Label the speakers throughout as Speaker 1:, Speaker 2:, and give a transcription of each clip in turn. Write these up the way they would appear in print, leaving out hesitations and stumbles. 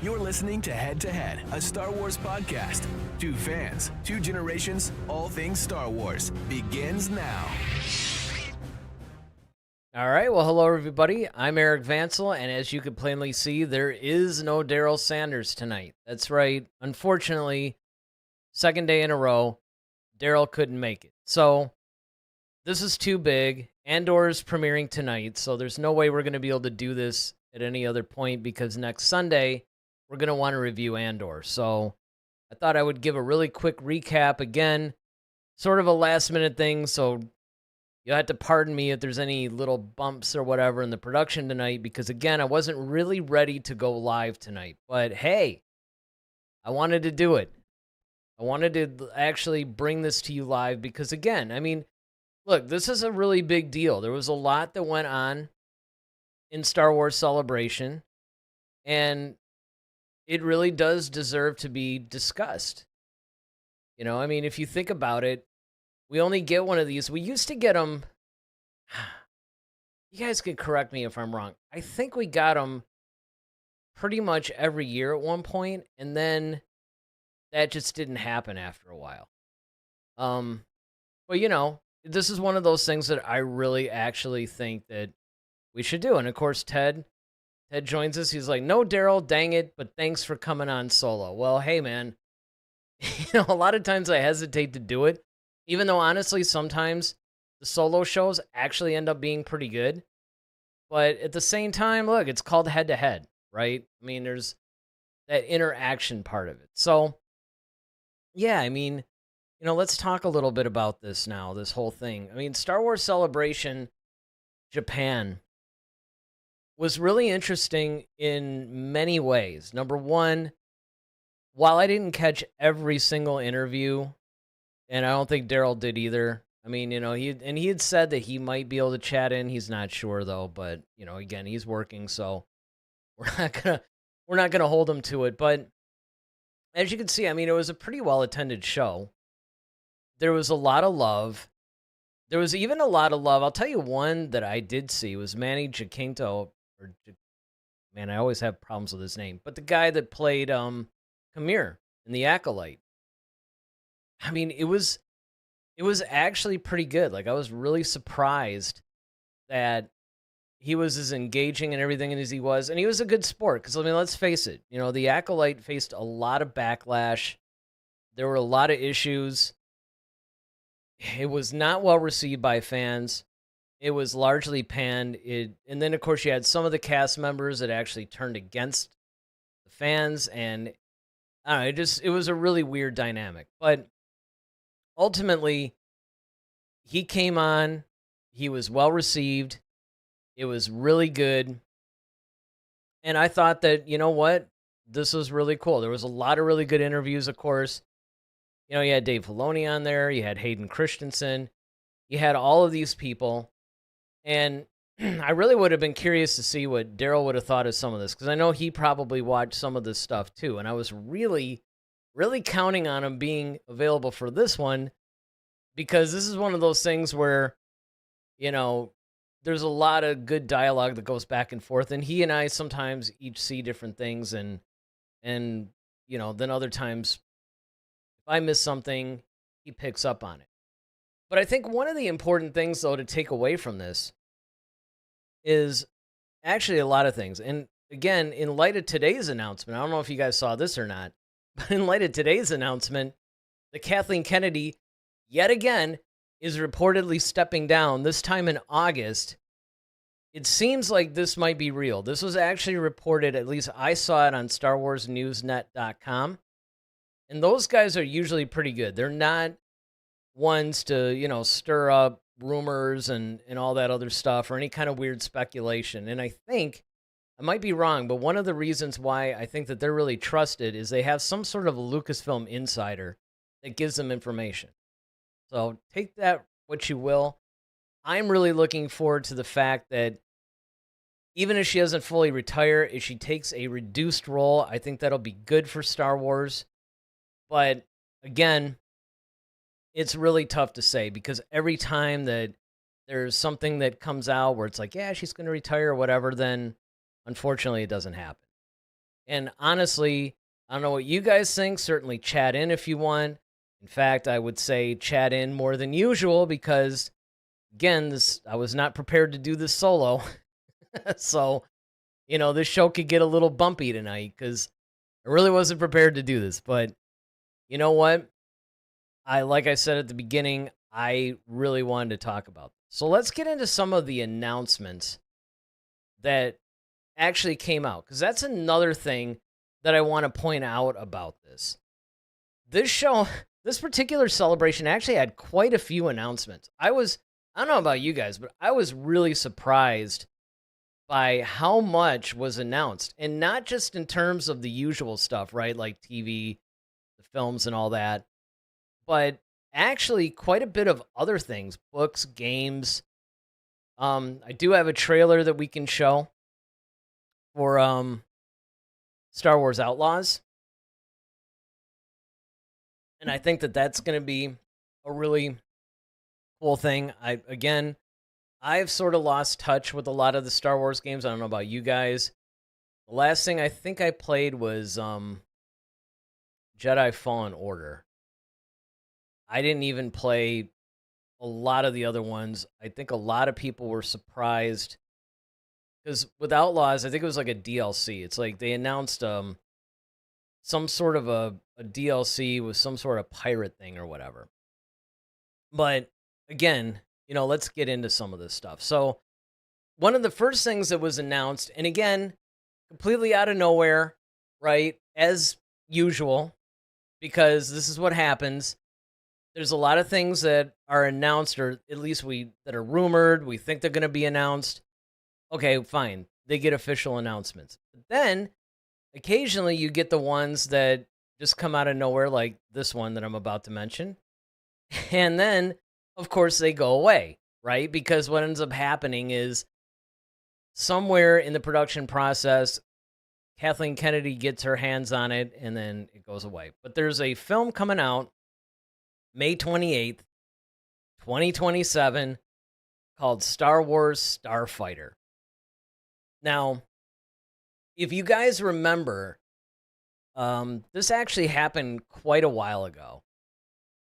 Speaker 1: You're listening to Head, a Star Wars podcast. Two fans, two generations, all things Star Wars begins now.
Speaker 2: All right, well, hello, everybody. I'm Eric Vansel, and as you can plainly see, there is no Daryl Sanders tonight. That's right. Unfortunately, second day in a row, Daryl couldn't make it. So this is too big. Andor is premiering tonight, so there's no way we're going to be able to do this at any other point because next Sunday, we're going to want to review Andor. So I thought I would give a really quick recap again, sort of a last-minute thing, so you'll have to pardon me if there's any little bumps or whatever in the production tonight because, again, I wasn't really ready to go live tonight. But, hey, I wanted to do it. I wanted to actually bring this to you live because, again, I mean, look, this is a really big deal. There was a lot that went on in Star Wars Celebration, and it really does deserve to be discussed. You know, I mean, if you think about it, we only get one of these. We used to get them. You guys can correct me if I'm wrong. I think we got them pretty much every year at one point, and then that just didn't happen after a while. But you know, this is one of those things that I really actually think that we should do. And of course, Ted joins us. He's like, "No, Daryl, dang it, but thanks for coming on solo." Well, hey, man, a lot of times I hesitate to do it. Even though, honestly, sometimes the solo shows actually end up being pretty good. But at the same time, look, it's called head-to-head, right? I mean, there's that interaction part of it. So, yeah, I mean, you know, let's talk a little bit about this now, this whole thing. I mean, Star Wars Celebration Japan was really interesting in many ways. Number one, while I didn't catch every single interview, and I don't think Daryl did either. I mean, you know, he had said that he might be able to chat in. He's not sure though, but you know, again, he's working, so we're not gonna hold him to it. But as you can see, I mean, it was a pretty well attended show. There was a lot of love. There was even a lot of love. I'll tell you one that I did see was Manny Jacinto, man, I always have problems with his name, but the guy that played Kamir in The Acolyte. I mean, it was actually pretty good. Like, I was really surprised that he was as engaging and everything as he was. And he was a good sport. Because, I mean, let's face it. You know, The Acolyte faced a lot of backlash. There were a lot of issues. It was not well received by fans. It was largely panned. And then, of course, you had some of the cast members that actually turned against the fans. And, I don't know, it was a really weird dynamic. But ultimately, he came on. He was well received. It was really good. And I thought that, you know what? This was really cool. There was a lot of really good interviews, of course. You know, you had Dave Filoni on there. You had Hayden Christensen. You had all of these people. And I really would have been curious to see what Daryl would have thought of some of this, because I know he probably watched some of this stuff too. And I was really counting on him being available for this one, because this is one of those things where, you know, there's a lot of good dialogue that goes back and forth, and he and I sometimes each see different things, and you know, then other times if I miss something, he picks up on it. But I think one of the important things, though, to take away from this is actually a lot of things. And again, in light of today's announcement, I don't know if you guys saw this or not, but in light of today's announcement, that Kathleen Kennedy, yet again, is reportedly stepping down, this time in August. It seems like this might be real. This was actually reported, at least I saw it on StarWarsNewsNet.com. And those guys are usually pretty good. They're not ones to, you know, stir up rumors and all that other stuff or any kind of weird speculation. And I think, I might be wrong, but one of the reasons why I think that they're really trusted is they have some sort of a Lucasfilm insider that gives them information. So take that what you will. I'm really looking forward to the fact that even if she doesn't fully retire, if she takes a reduced role, I think that'll be good for Star Wars. But again, it's really tough to say, because every time that there's something that comes out where it's like, yeah, she's going to retire or whatever, then unfortunately it doesn't happen. And honestly, I don't know what you guys think. Certainly chat in if you want. In fact, I would say chat in more than usual because, again, this I was not prepared to do this solo. So, this show could get a little bumpy tonight because I really wasn't prepared to do this. But you know what? Like I said at the beginning, I really wanted to talk about this. So let's get into some of the announcements that actually came out, because that's another thing that I want to point out about this. This show, this particular celebration actually had quite a few announcements. I don't know about you guys, but I was really surprised by how much was announced. And not just in terms of the usual stuff, right? Like TV, the films, and all that, but actually quite a bit of other things, books, games. I do have a trailer that we can show for Star Wars Outlaws, and I think that that's going to be a really cool thing. I've sort of lost touch with a lot of the Star Wars games. I don't know about you guys. The last thing I think I played was Jedi Fallen Order. I didn't even play a lot of the other ones. I think a lot of people were surprised because with Outlaws, I think it was like a DLC. It's like they announced some sort of a DLC with some sort of pirate thing or whatever. But again, let's get into some of this stuff. So one of the first things that was announced, and again, completely out of nowhere, right? As usual, because this is what happens. There's a lot of things that are announced, or at least that are rumored. We think they're going to be announced. Okay, fine. They get official announcements. But then occasionally you get the ones that just come out of nowhere, like this one that I'm about to mention. And then, of course, they go away, right? Because what ends up happening is somewhere in the production process, Kathleen Kennedy gets her hands on it and then it goes away. But there's a film coming out May 28th, 2027, called Star Wars Starfighter. Now, if you guys remember, this actually happened quite a while ago,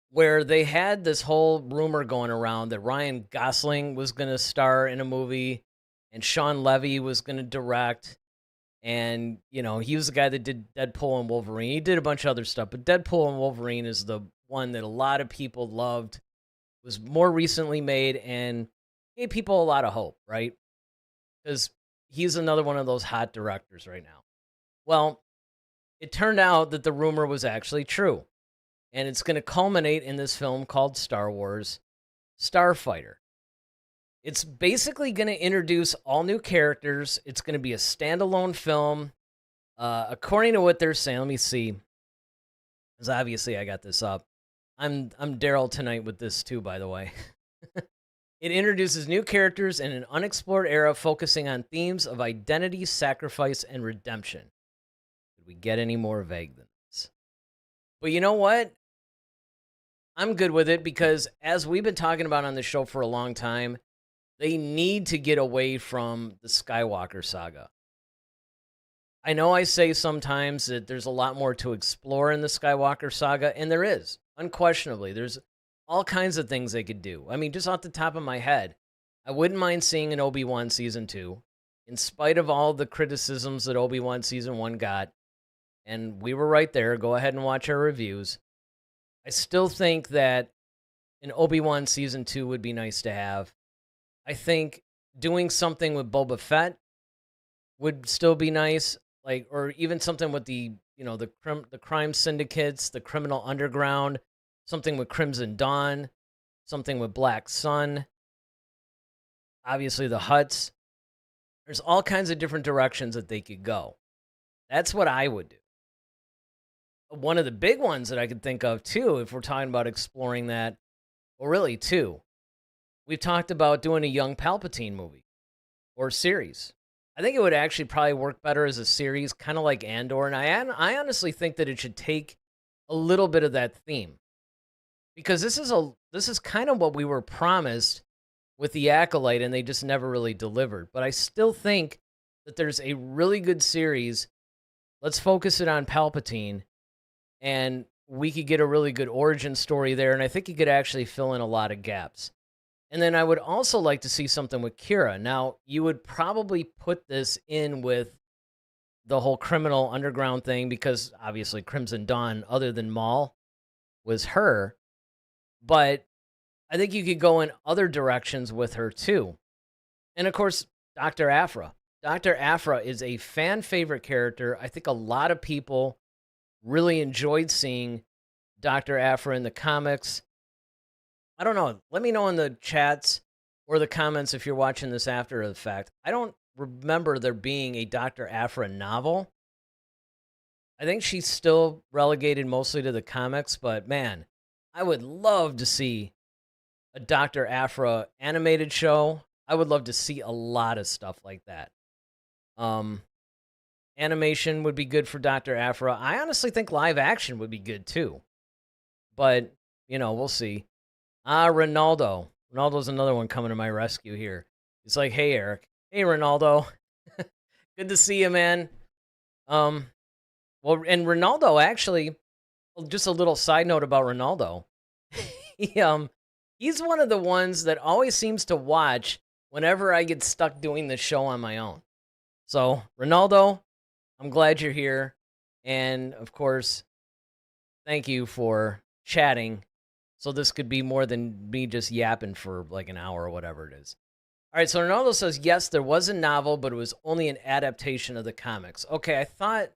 Speaker 2: where they had this whole rumor going around that Ryan Gosling was going to star in a movie and Sean Levy was going to direct. And, he was the guy that did Deadpool and Wolverine. He did a bunch of other stuff, but Deadpool and Wolverine is the one that a lot of people loved, was more recently made, and gave people a lot of hope, right? Because he's another one of those hot directors right now. Well, it turned out that the rumor was actually true, and it's going to culminate in this film called Star Wars Starfighter. It's basically going to introduce all new characters. It's going to be a standalone film. According to what they're saying, let me see, because obviously I got this up. I'm Daryl tonight with this too, by the way. It introduces new characters in an unexplored era focusing on themes of identity, sacrifice, and redemption. Could we get any more vague than this? But you know what? I'm good with it because, as we've been talking about on the show for a long time, they need to get away from the Skywalker saga. I know I say sometimes that there's a lot more to explore in the Skywalker saga, and there is. Unquestionably, there's all kinds of things they could do. I mean, just off the top of my head, I wouldn't mind seeing an Obi-Wan Season 2, in spite of all the criticisms that Obi-Wan Season 1 got, and we were right there. Go ahead and watch our reviews. I still think that an Obi-Wan Season 2 would be nice to have. I think doing something with Boba Fett would still be nice, or even something with the crime syndicates, the criminal underground, something with Crimson Dawn, something with Black Sun, obviously the Hutts. There's all kinds of different directions that they could go. That's what I would do. One of the big ones that I could think of, too, if we're talking about exploring that, well, really, two. We've talked about doing a young Palpatine movie or series. I think it would actually probably work better as a series, kind of like Andor, and I honestly think that it should take a little bit of that theme. Because this is kind of what we were promised with The Acolyte, and they just never really delivered. But I still think that there's a really good series Let's focus it on Palpatine, and we could get a really good origin story there, and I think you could actually fill in a lot of gaps. And then I would also like to see something with Kira. Now, you would probably put this in with the whole criminal underground thing because obviously Crimson Dawn, other than Maul, was her. But I think you could go in other directions with her too. And of course, Dr. Aphra. Dr. Aphra is a fan favorite character. I think a lot of people really enjoyed seeing Dr. Aphra in the comics. I don't know. Let me know in the chats or the comments if you're watching this after the fact. I don't remember there being a Dr. Aphra novel. I think she's still relegated mostly to the comics, but man, I would love to see a Dr. Aphra animated show. I would love to see a lot of stuff like that. Animation would be good for Dr. Aphra. I honestly think live action would be good too. But, we'll see. Ronaldo. Ronaldo's another one coming to my rescue here. It's like, hey, Eric. Hey, Ronaldo. Good to see you, man. Well, and Ronaldo, actually, just a little side note about Ronaldo. He's one of the ones that always seems to watch whenever I get stuck doing the show on my own. So, Ronaldo, I'm glad you're here. And, of course, thank you for chatting. So this could be more than me just yapping for like an hour or whatever it is. All right, so Ronaldo says, yes, there was a novel, but it was only an adaptation of the comics. Okay, I thought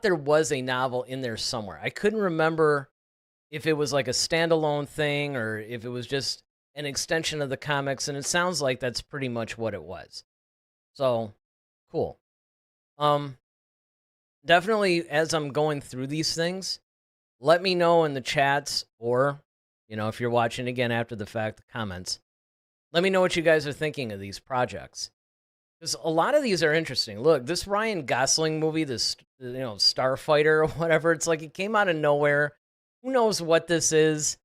Speaker 2: there was a novel in there somewhere. I couldn't remember if it was like a standalone thing or if it was just an extension of the comics, and it sounds like that's pretty much what it was. So, cool. Definitely, as I'm going through these things, let me know in the chats or, if you're watching again after the fact, the comments. Let me know what you guys are thinking of these projects. Because a lot of these are interesting. Look, this Ryan Gosling movie, this, Starfighter or whatever, it's like it came out of nowhere. Who knows what this is?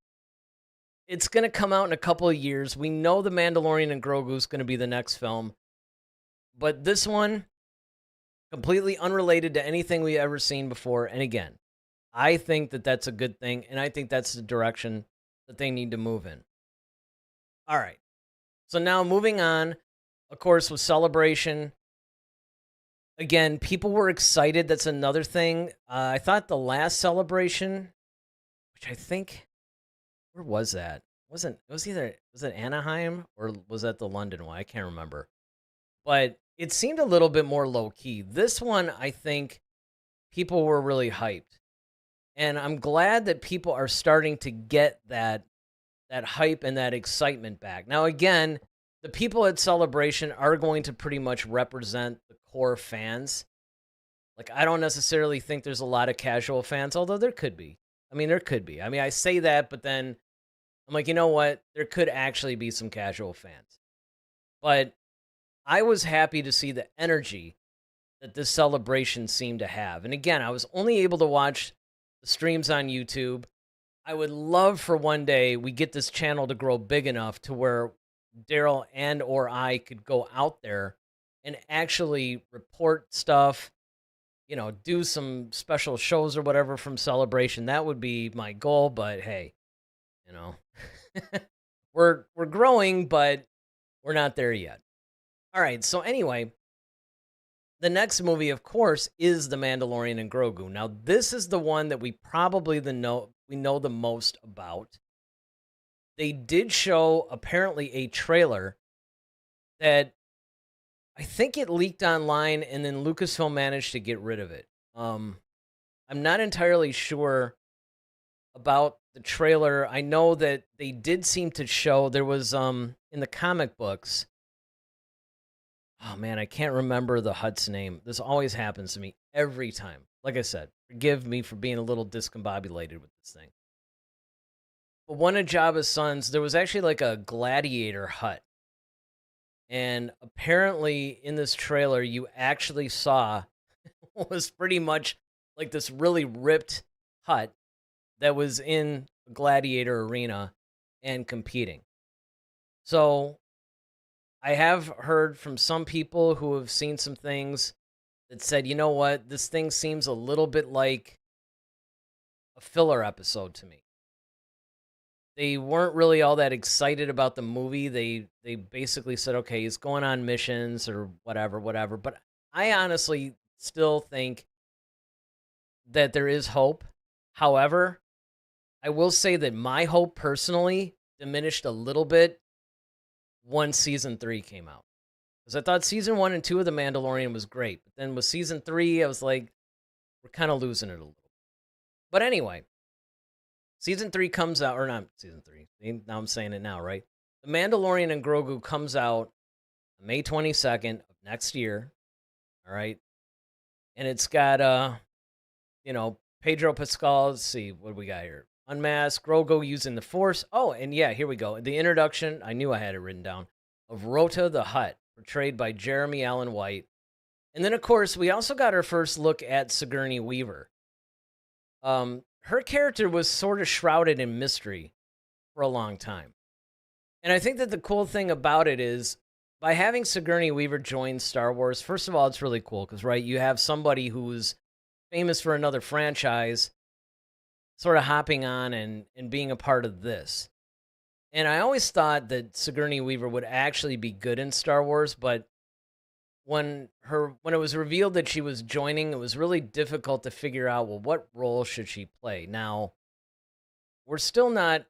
Speaker 2: It's going to come out in a couple of years. We know The Mandalorian and Grogu is going to be the next film. But this one, completely unrelated to anything we've ever seen before. And again, I think that that's a good thing, and I think that's the direction that they need to move in. All right. So now moving on, of course, with Celebration. Again, people were excited. That's another thing. I thought the last Celebration, which I think, where was that? Was it Anaheim or was that the London one? I can't remember. But it seemed a little bit more low key. This one, I think people were really hyped. And I'm glad that people are starting to get that hype and that excitement back. Now, again, the people at Celebration are going to pretty much represent the core fans. Like, I don't necessarily think there's a lot of casual fans, although there could be. There could be. I say that, but then I'm like, you know what? There could actually be some casual fans. But I was happy to see the energy that this Celebration seemed to have. And again, I was only able to watch the streams on YouTube. I would love for one day we get this channel to grow big enough to where Daryl and or I could go out there and actually report stuff, do some special shows or whatever from Celebration. That would be my goal, but hey, we're growing, but we're not there yet. All right, so anyway, the next movie, of course, is The Mandalorian and Grogu. Now, this is the one that we probably know the most about. They did show, apparently, a trailer that I think it leaked online, and then Lucasfilm managed to get rid of it. I'm not entirely sure about the trailer. I know that they did seem to show, there was, in the comic books, oh man, I can't remember the Hutt's name. This always happens to me every time. Like I said, forgive me for being a little discombobulated with this thing. But one of Jabba's sons, there was actually like a gladiator Hutt. And apparently in this trailer, you actually saw what was pretty much like this really ripped Hutt that was in a gladiator arena and competing. So I have heard from some people who have seen some things that said, you know what, this thing seems a little bit like a filler episode to me. They weren't really all that excited about the movie. They basically said, okay, he's going on missions or whatever, whatever. But I honestly still think that there is hope. However, I will say that my hope personally diminished a little bit once season 3 came out. Because I thought season 1 and 2 of The Mandalorian was great. But then with season 3, I was like, we're kind of losing it a little. But anyway, season 3 comes out, or not season 3. Now I'm saying it now, right? The Mandalorian and Grogu comes out May 22nd of next year. All right. And it's got, Pedro Pascal. Let's see what we got here. Unmasked, Grogu using the Force. Oh, and yeah, here we go. The introduction, I knew I had it written down, of Rota the Hutt, portrayed by Jeremy Allen White. And then, of course, we also got our first look at Sigourney Weaver. Her character was sort of shrouded in mystery for a long time. And I think that the cool thing about it is, by having Sigourney Weaver join Star Wars, first of all, it's really cool because, right, you have somebody who's famous for another franchise sort of hopping on and being a part of this. And I always thought that Sigourney Weaver would actually be good in Star Wars, but when it was revealed that she was joining, it was really difficult to figure out, well, what role should she play? Now, we're still not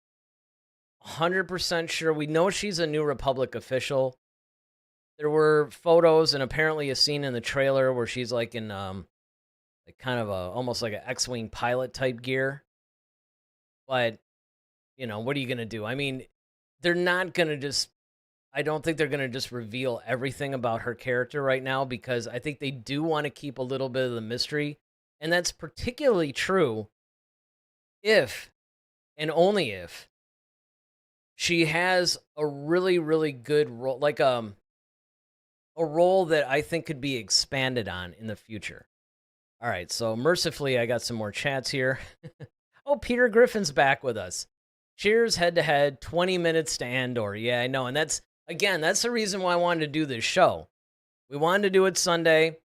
Speaker 2: 100% sure. We know she's a New Republic official. There were photos and apparently a scene in the trailer where she's like in like kind of almost like an X-Wing pilot type gear. But, what are you going to do? I mean, they're not going to just, I don't think they're going to just reveal everything about her character right now, because I think they do want to keep a little bit of the mystery. And that's particularly true if, and only if, she has a really, really good role, like a role that I think could be expanded on in the future. All right, so mercifully, I got some more chats here. Oh, Peter Griffin's back with us. Cheers, head-to-head, 20 minutes to Andor. Yeah, I know, and that's the reason why I wanted to do this show. We wanted to do it Sunday.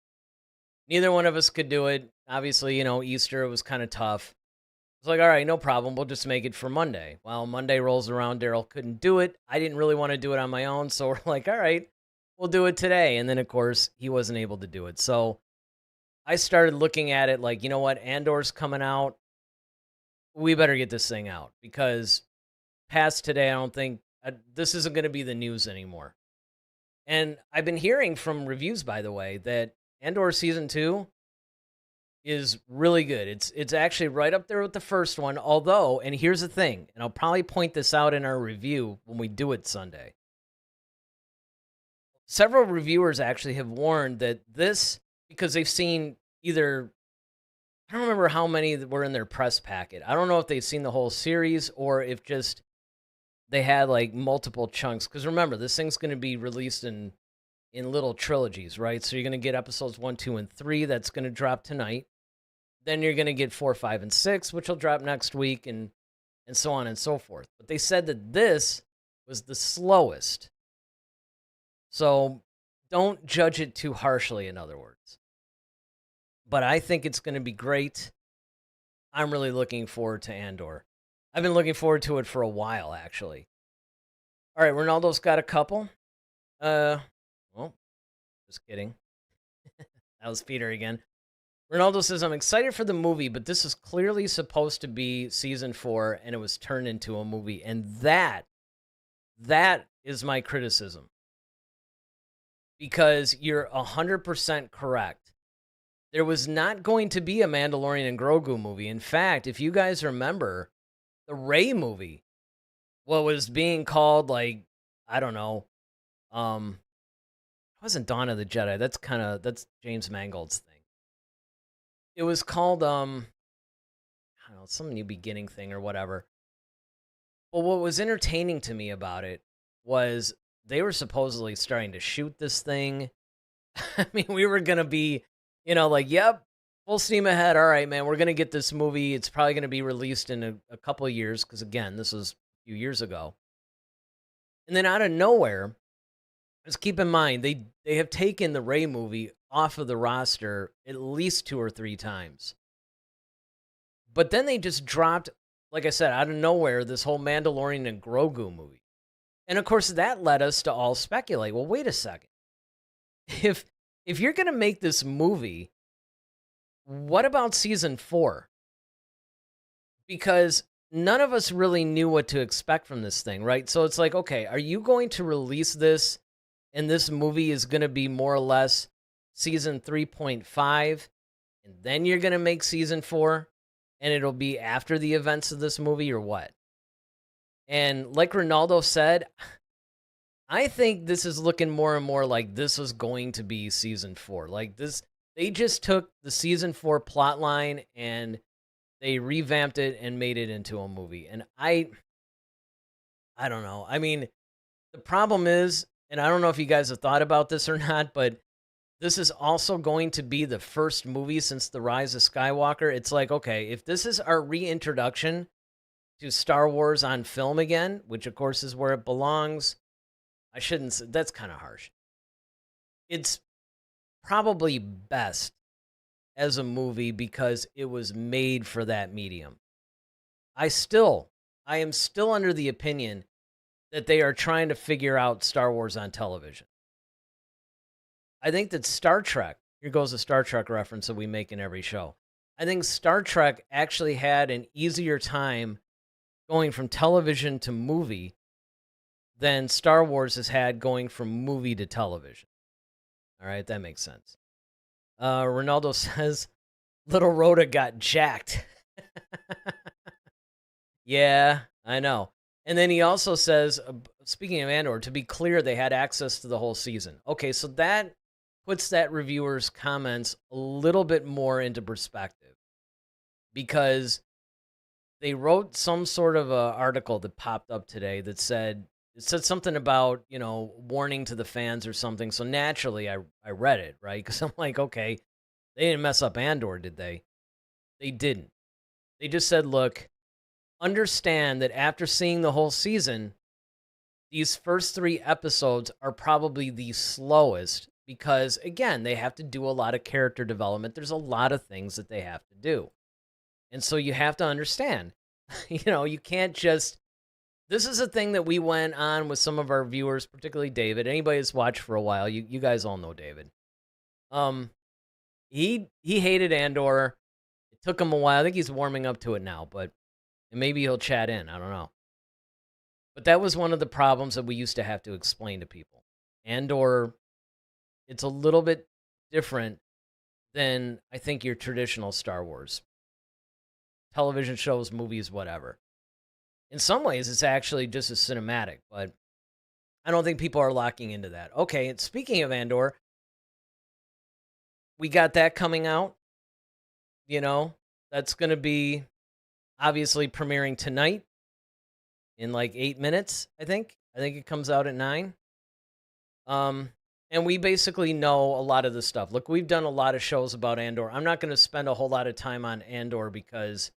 Speaker 2: Neither one of us could do it. Obviously, Easter was kind of tough. It's like, all right, no problem. We'll just make it for Monday. Well, Monday rolls around. Daryl couldn't do it. I didn't really want to do it on my own, so we're like, all right, we'll do it today. And then, of course, he wasn't able to do it. So I started looking at it like, you know what? Andor's coming out. We better get this thing out, because past today, I don't think this isn't going to be the news anymore. And I've been hearing from reviews, by the way, that Andor Season 2 is really good. It's actually right up there with the first one, although, and here's the thing, and I'll probably point this out in our review when we do it Sunday. Several reviewers actually have warned that this, because they've seen either, I don't remember how many were in their press packet. I don't know if they've seen the whole series or if just they had like multiple chunks. Because remember, this thing's going to be released in little trilogies, right? So you're going to get episodes 1, 2, and 3. That's going to drop tonight. Then you're going to get 4, 5, and 6, which will drop next week, and so on and so forth. But they said that this was the slowest. So don't judge it too harshly, in other words. But I think it's going to be great. I'm really looking forward to Andor. I've been looking forward to it for a while, actually. All right, Ronaldo's got a couple. Well, just kidding. That was Peter again. Ronaldo says, I'm excited for the movie, but this is clearly supposed to be season 4, and it was turned into a movie. And that is my criticism. Because you're 100% correct. There was not going to be a Mandalorian and Grogu movie. In fact, if you guys remember, the Rey movie, what was being called, like, I don't know, it wasn't Dawn of the Jedi. That's James Mangold's thing. It was called, I don't know, some New Beginning thing or whatever. But what was entertaining to me about it was they were supposedly starting to shoot this thing. I mean, we were going to be, like, yep, full steam ahead. All right, man, we're going to get this movie. It's probably going to be released in a couple of years because, again, this was a few years ago. And then out of nowhere, just keep in mind, they have taken the Rey movie off of the roster at least 2 or 3 times. But then they just dropped, like I said, out of nowhere, this whole Mandalorian and Grogu movie. And of course, that led us to all speculate. Well, wait a second. If you're going to make this movie, what about season 4? Because none of us really knew what to expect from this thing, right? So it's like, okay, are you going to release this and this movie is going to be more or less season 3.5 and then you're going to make season 4 and it'll be after the events of this movie or what? And like Ronaldo said, I think this is looking more and more like this was going to be season 4. Like this, they just took the season 4 plot line and they revamped it and made it into a movie. And I don't know. I mean, the problem is, and I don't know if you guys have thought about this or not, but this is also going to be the first movie since The Rise of Skywalker. It's like, okay, if this is our reintroduction to Star Wars on film again, which of course is where it belongs, I shouldn't say, that's kind of harsh. It's probably best as a movie because it was made for that medium. I am still under the opinion that they are trying to figure out Star Wars on television. I think that Star Trek, here goes a Star Trek reference that we make in every show. I think Star Trek actually had an easier time going from television to movie than Star Wars has had going from movie to television. All right, that makes sense. Ronaldo says, Little Rhoda got jacked. Yeah, I know. And then he also says, speaking of Andor, to be clear, they had access to the whole season. Okay, so that puts that reviewer's comments a little bit more into perspective because they wrote some sort of a article that popped up today that said something about, warning to the fans or something. So naturally I read it, right? Because I'm like, okay, they didn't mess up Andor, did they? They didn't. They just said, look, understand that after seeing the whole season, these first 3 episodes are probably the slowest because, again, they have to do a lot of character development. There's a lot of things that they have to do. And so you have to understand, you can't just... This is a thing that we went on with some of our viewers, particularly David. Anybody that's watched for a while, you guys all know David. He hated Andor. It took him a while. I think he's warming up to it now, but maybe he'll chat in. I don't know. But that was one of the problems that we used to have to explain to people. Andor, it's a little bit different than, I think, your traditional Star Wars. Television shows, movies, whatever. In some ways, it's actually just as cinematic, but I don't think people are locking into that. Okay, and speaking of Andor, we got that coming out. That's going to be obviously premiering tonight in like 8 minutes, I think. I think it comes out at 9. And we basically know a lot of the stuff. Look, we've done a lot of shows about Andor. I'm not going to spend a whole lot of time on Andor because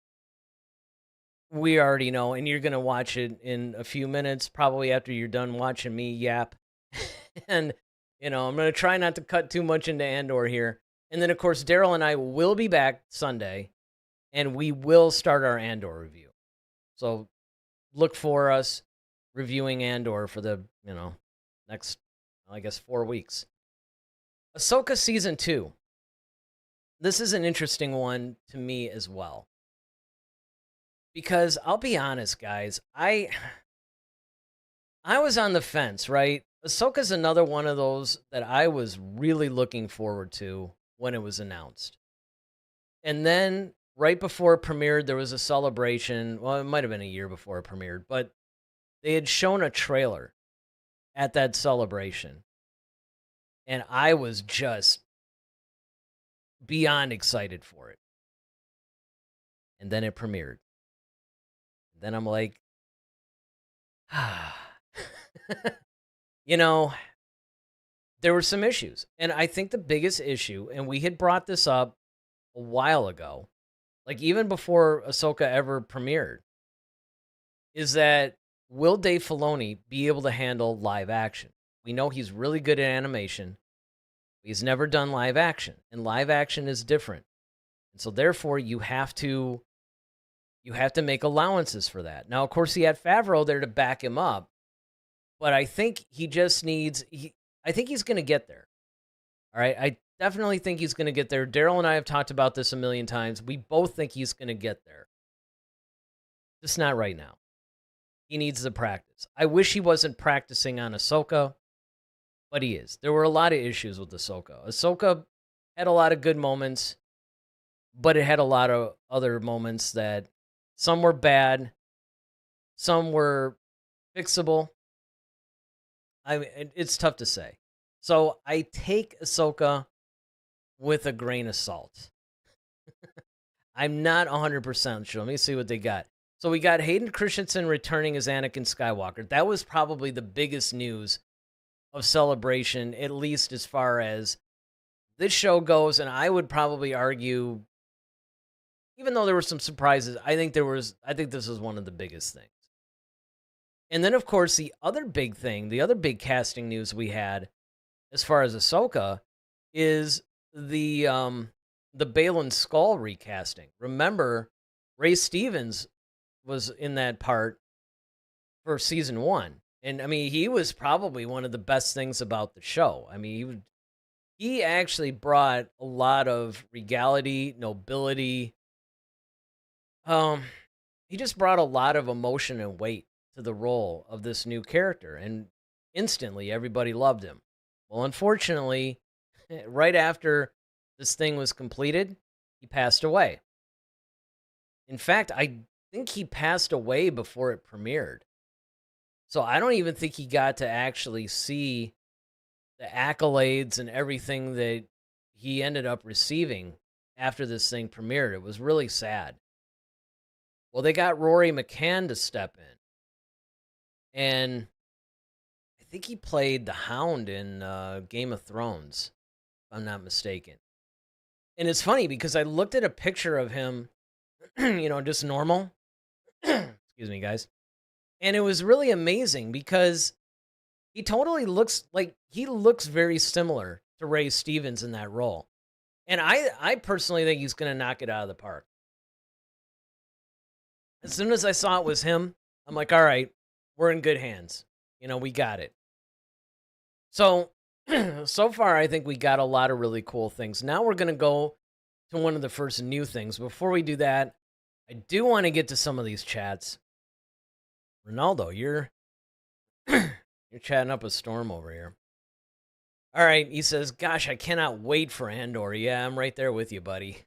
Speaker 2: we already know, and you're going to watch it in a few minutes, probably after you're done watching me yap. And, I'm going to try not to cut too much into Andor here. And then, of course, Daryl and I will be back Sunday, and we will start our Andor review. So look for us reviewing Andor for the, next, I guess, 4 weeks. Ahsoka Season 2. This is an interesting one to me as well. Because I'll be honest, guys, I was on the fence, right? Ahsoka's another one of those that I was really looking forward to when it was announced. And then right before it premiered, there was a celebration. Well, it might have been a year before it premiered, but they had shown a trailer at that celebration. And I was just beyond excited for it. And then it premiered. Then I'm like, there were some issues. And I think the biggest issue, and we had brought this up a while ago, like even before Ahsoka ever premiered, is that will Dave Filoni be able to handle live action? We know he's really good at animation. He's never done live action, and live action is different. And so therefore you have to make allowances for that. Now, of course, he had Favreau there to back him up, but I think he just needs I think he's going to get there. All right, I definitely think he's going to get there. Daryl and I have talked about this a million times. We both think he's going to get there. Just not right now. He needs the practice. I wish he wasn't practicing on Ahsoka, but he is. There were a lot of issues with Ahsoka. Ahsoka had a lot of good moments, but it had a lot of other moments that some were bad, some were fixable. I mean, it's tough to say. So I take Ahsoka with a grain of salt. I'm not 100% sure. Let me see what they got. So we got Hayden Christensen returning as Anakin Skywalker. That was probably the biggest news of Celebration, at least as far as this show goes. And I would probably argue, even though there were some surprises, I think this was one of the biggest things. And then, of course, the other big thing, the other big casting news we had as far as Ahsoka is the Baylan Skoll recasting. Remember, Ray Stevens was in that part for season 1. And, I mean, he was probably one of the best things about the show. I mean, he actually brought a lot of regality, nobility. He just brought a lot of emotion and weight to the role of this new character. And instantly, everybody loved him. Well, unfortunately, right after this thing was completed, he passed away. In fact, I think he passed away before it premiered. So I don't even think he got to actually see the accolades and everything that he ended up receiving after this thing premiered. It was really sad. Well, they got Rory McCann to step in. And I think he played the Hound in Game of Thrones, if I'm not mistaken. And it's funny because I looked at a picture of him, just normal. Excuse me, guys. And it was really amazing because he totally looks very similar to Ray Stevens in that role. And I personally think he's going to knock it out of the park. As soon as I saw it was him, I'm like, all right, we're in good hands. We got it. So, so far, I think we got a lot of really cool things. Now we're going to go to one of the first new things. Before we do that, I do want to get to some of these chats. Ronaldo, you're chatting up a storm over here. All right, he says, gosh, I cannot wait for Andor. Yeah, I'm right there with you, buddy.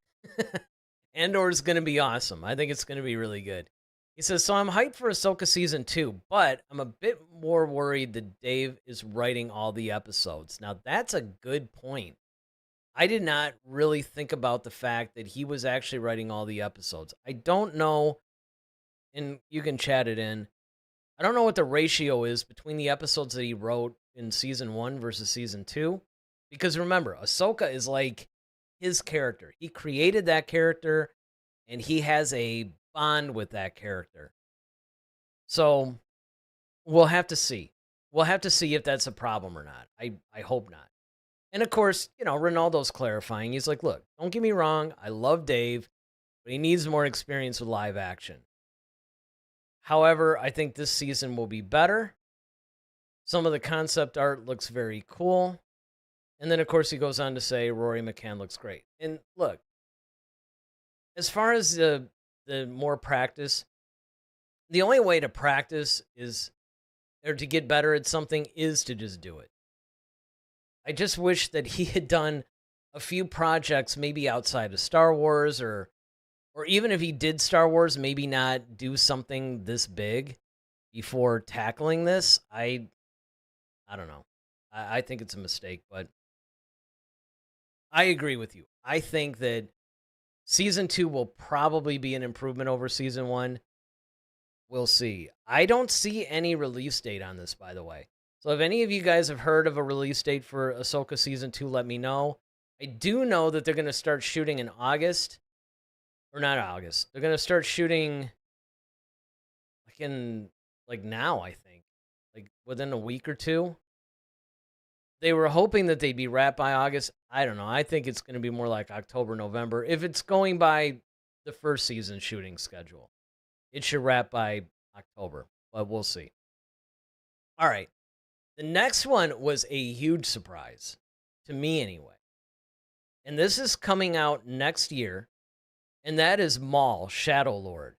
Speaker 2: Andor is going to be awesome. I think it's going to be really good. He says, so I'm hyped for Ahsoka Season 2, but I'm a bit more worried that Dave is writing all the episodes. Now, that's a good point. I did not really think about the fact that he was actually writing all the episodes. I don't know, and you can chat it in, I don't know what the ratio is between the episodes that he wrote in Season 1 versus Season 2. Because remember, Ahsoka is like his character. He created that character, and he has a bond with that character. So we'll have to see. We'll have to see if that's a problem or not. I hope not. And of course, Ronaldo's clarifying. He's like, look, don't get me wrong. I love Dave, but he needs more experience with live action. However, I think this season will be better. Some of the concept art looks very cool. And then, of course, he goes on to say Rory McCann looks great. And look, as far as the more practice, the only way to practice or to get better at something is to just do it. I just wish that he had done a few projects maybe outside of Star Wars or even if he did Star Wars, maybe not do something this big before tackling this. I don't know. I think it's a mistake, but I agree with you. I think that Season 2 will probably be an improvement over Season 1. We'll see. I don't see any release date on this, by the way. So if any of you guys have heard of a release date for Ahsoka Season 2, let me know. I do know that they're going to start shooting in August. Or not August. They're going to start shooting now, I think. Like within a week or two. They were hoping that they'd be wrapped by August. I don't know. I think it's going to be more like October, November. If it's going by the first season shooting schedule, it should wrap by October, but we'll see. All right. The next one was a huge surprise, to me anyway. And this is coming out next year, and that is Maul, Shadow Lord.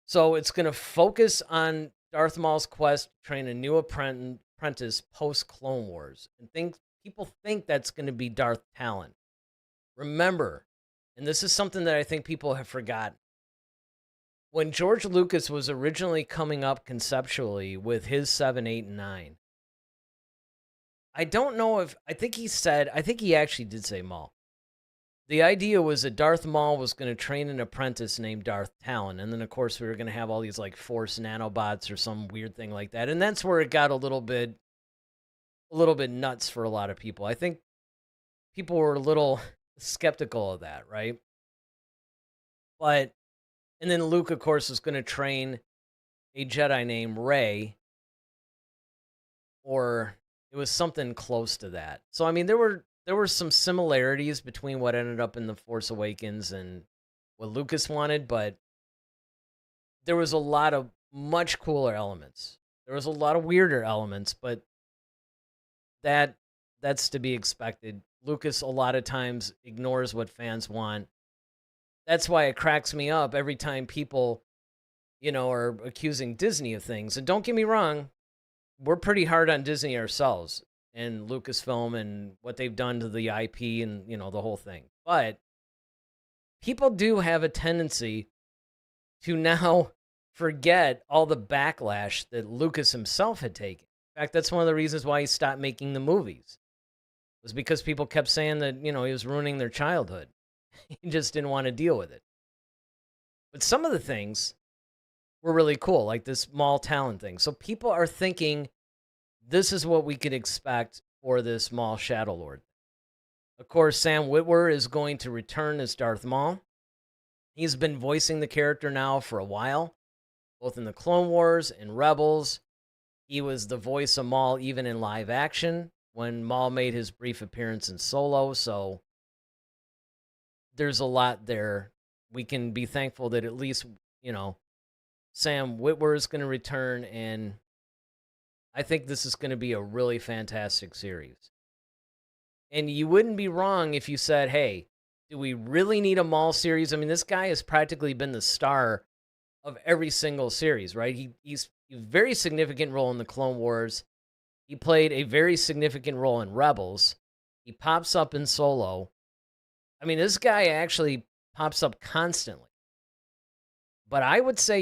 Speaker 2: So it's going to focus on Darth Maul's quest to train a new apprentice post-Clone Wars. And people think that's going to be Darth Talon. Remember, and this is something that I think people have forgotten, when George Lucas was originally coming up conceptually with his 7, 8, and 9, I don't know if, I think he actually did say Maul. The idea was that Darth Maul was going to train an apprentice named Darth Talon, and then of course we were going to have all these like Force nanobots or some weird thing like that, and that's where it got a little bit nuts for a lot of people. I think people were a little skeptical of that, right? But, and then Luke, of course, was going to train a Jedi named Rey, or it was something close to that. So, I mean, there were some similarities between what ended up in The Force Awakens and what Lucas wanted, but there was a lot of much cooler elements. There was a lot of weirder elements, but that's to be expected. Lucas a lot of times ignores what fans want. That's why it cracks me up every time people, are accusing Disney of things. And don't get me wrong, we're pretty hard on Disney ourselves and Lucasfilm and what they've done to the IP and, the whole thing. But people do have a tendency to now forget all the backlash that Lucas himself had taken. In fact, that's one of the reasons why he stopped making the movies. It was because people kept saying that, he was ruining their childhood. He just didn't want to deal with it. But some of the things were really cool, like this Maul Talon thing. So people are thinking this is what we could expect for this Maul Shadow Lord. Of course, Sam Witwer is going to return as Darth Maul. He's been voicing the character now for a while, both in the Clone Wars and Rebels. He was the voice of Maul even in live action when Maul made his brief appearance in Solo, so there's a lot there. We can be thankful that at least, Sam Witwer is going to return, and I think this is going to be a really fantastic series. And you wouldn't be wrong if you said, hey, do we really need a Maul series? I mean, this guy has practically been the star of every single series, right? He's a very significant role in the Clone Wars. He played a very significant role in Rebels. He pops up in Solo. I mean, this guy actually pops up constantly. But I would say,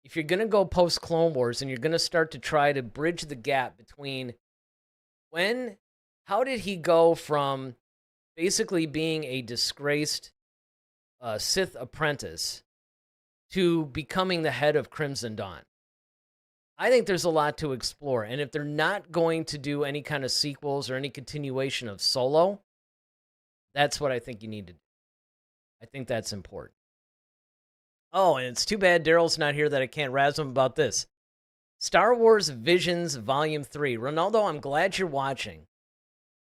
Speaker 2: if you're going to go post-Clone Wars and you're going to start to try to bridge the gap between how did he go from basically being a disgraced Sith apprentice to becoming the head of Crimson Dawn? I think there's a lot to explore. And if they're not going to do any kind of sequels or any continuation of Solo, that's what I think you need to do. I think that's important. Oh, and it's too bad Daryl's not here that I can't razz him about this. Star Wars Visions Volume 3. Ronaldo, I'm glad you're watching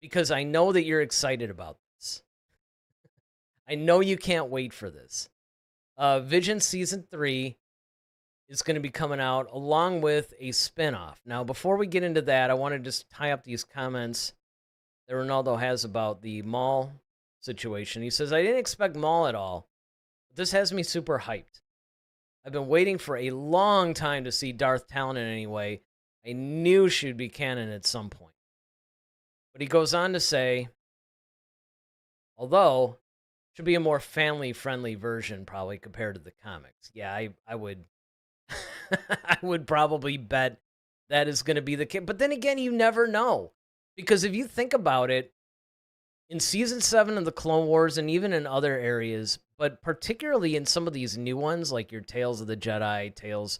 Speaker 2: because I know that you're excited about this. I know you can't wait for this. Visions Season 3 is going to be coming out along with a spinoff. Now, before we get into that, I want to just tie up these comments that Ronaldo has about the Maul situation. He says, I didn't expect Maul at all. But this has me super hyped. I've been waiting for a long time to see Darth Talon in any way. I knew she'd be canon at some point. But he goes on to say, although, it should be a more family-friendly version probably compared to the comics. Yeah, I would I would probably bet that is going to be the case. But then again, you never know. Because if you think about it, in Season 7 of the Clone Wars and even in other areas, but particularly in some of these new ones, like your Tales of the Jedi,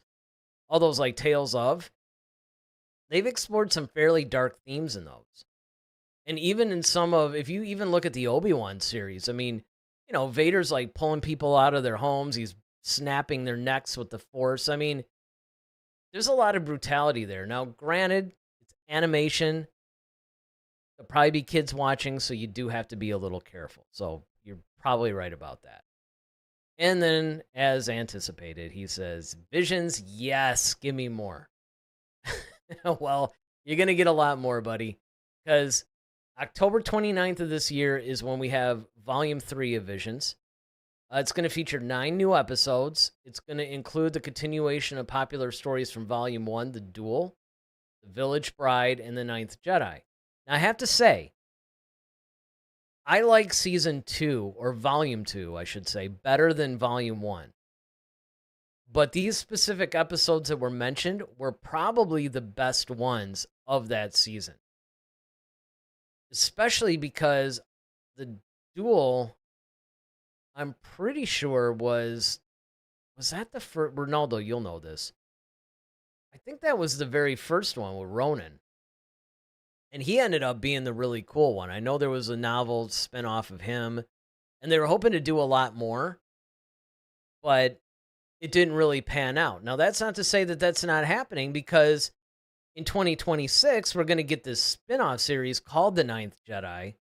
Speaker 2: all those like Tales of, they've explored some fairly dark themes in those. And even in some of, if you even look at the Obi-Wan series, I mean, Vader's like pulling people out of their homes. He's snapping their necks with the Force. I mean, there's a lot of brutality there. Now, granted, it's animation. There'll probably be kids watching, so you do have to be a little careful. So you're probably right about that. And then, as anticipated, he says, Visions, yes, give me more. Well, you're going to get a lot more, buddy, because October 29th of this year is when we have Volume 3 of Visions. It's going to feature 9 new episodes. It's going to include the continuation of popular stories from Volume 1, The Duel, The Village Bride, and The Ninth Jedi. Now, I have to say, I like Season 2, or Volume 2, I should say, better than Volume 1. But these specific episodes that were mentioned were probably the best ones of that season. Especially because The Duel, I'm pretty sure was that the first, Ronaldo, you'll know this. I think that was the very first one with Ronan. And he ended up being the really cool one. I know there was a novel spinoff of him, and they were hoping to do a lot more, but it didn't really pan out. Now, that's not to say that that's not happening, because in 2026, we're going to get this spin-off series called The Ninth Jedi,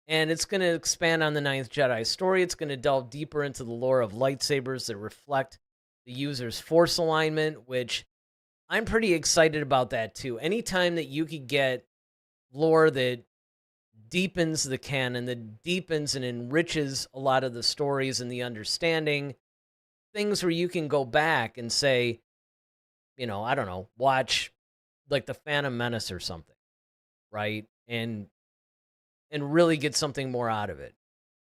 Speaker 2: and it's going to expand on the Ninth Jedi story. It's going to delve deeper into the lore of lightsabers that reflect the user's force alignment, which I'm pretty excited about that too. Anytime that you could get lore that deepens the canon, that deepens and enriches a lot of the stories and the understanding, things where you can go back and say, I don't know, watch like the Phantom Menace or something, right? And really get something more out of it.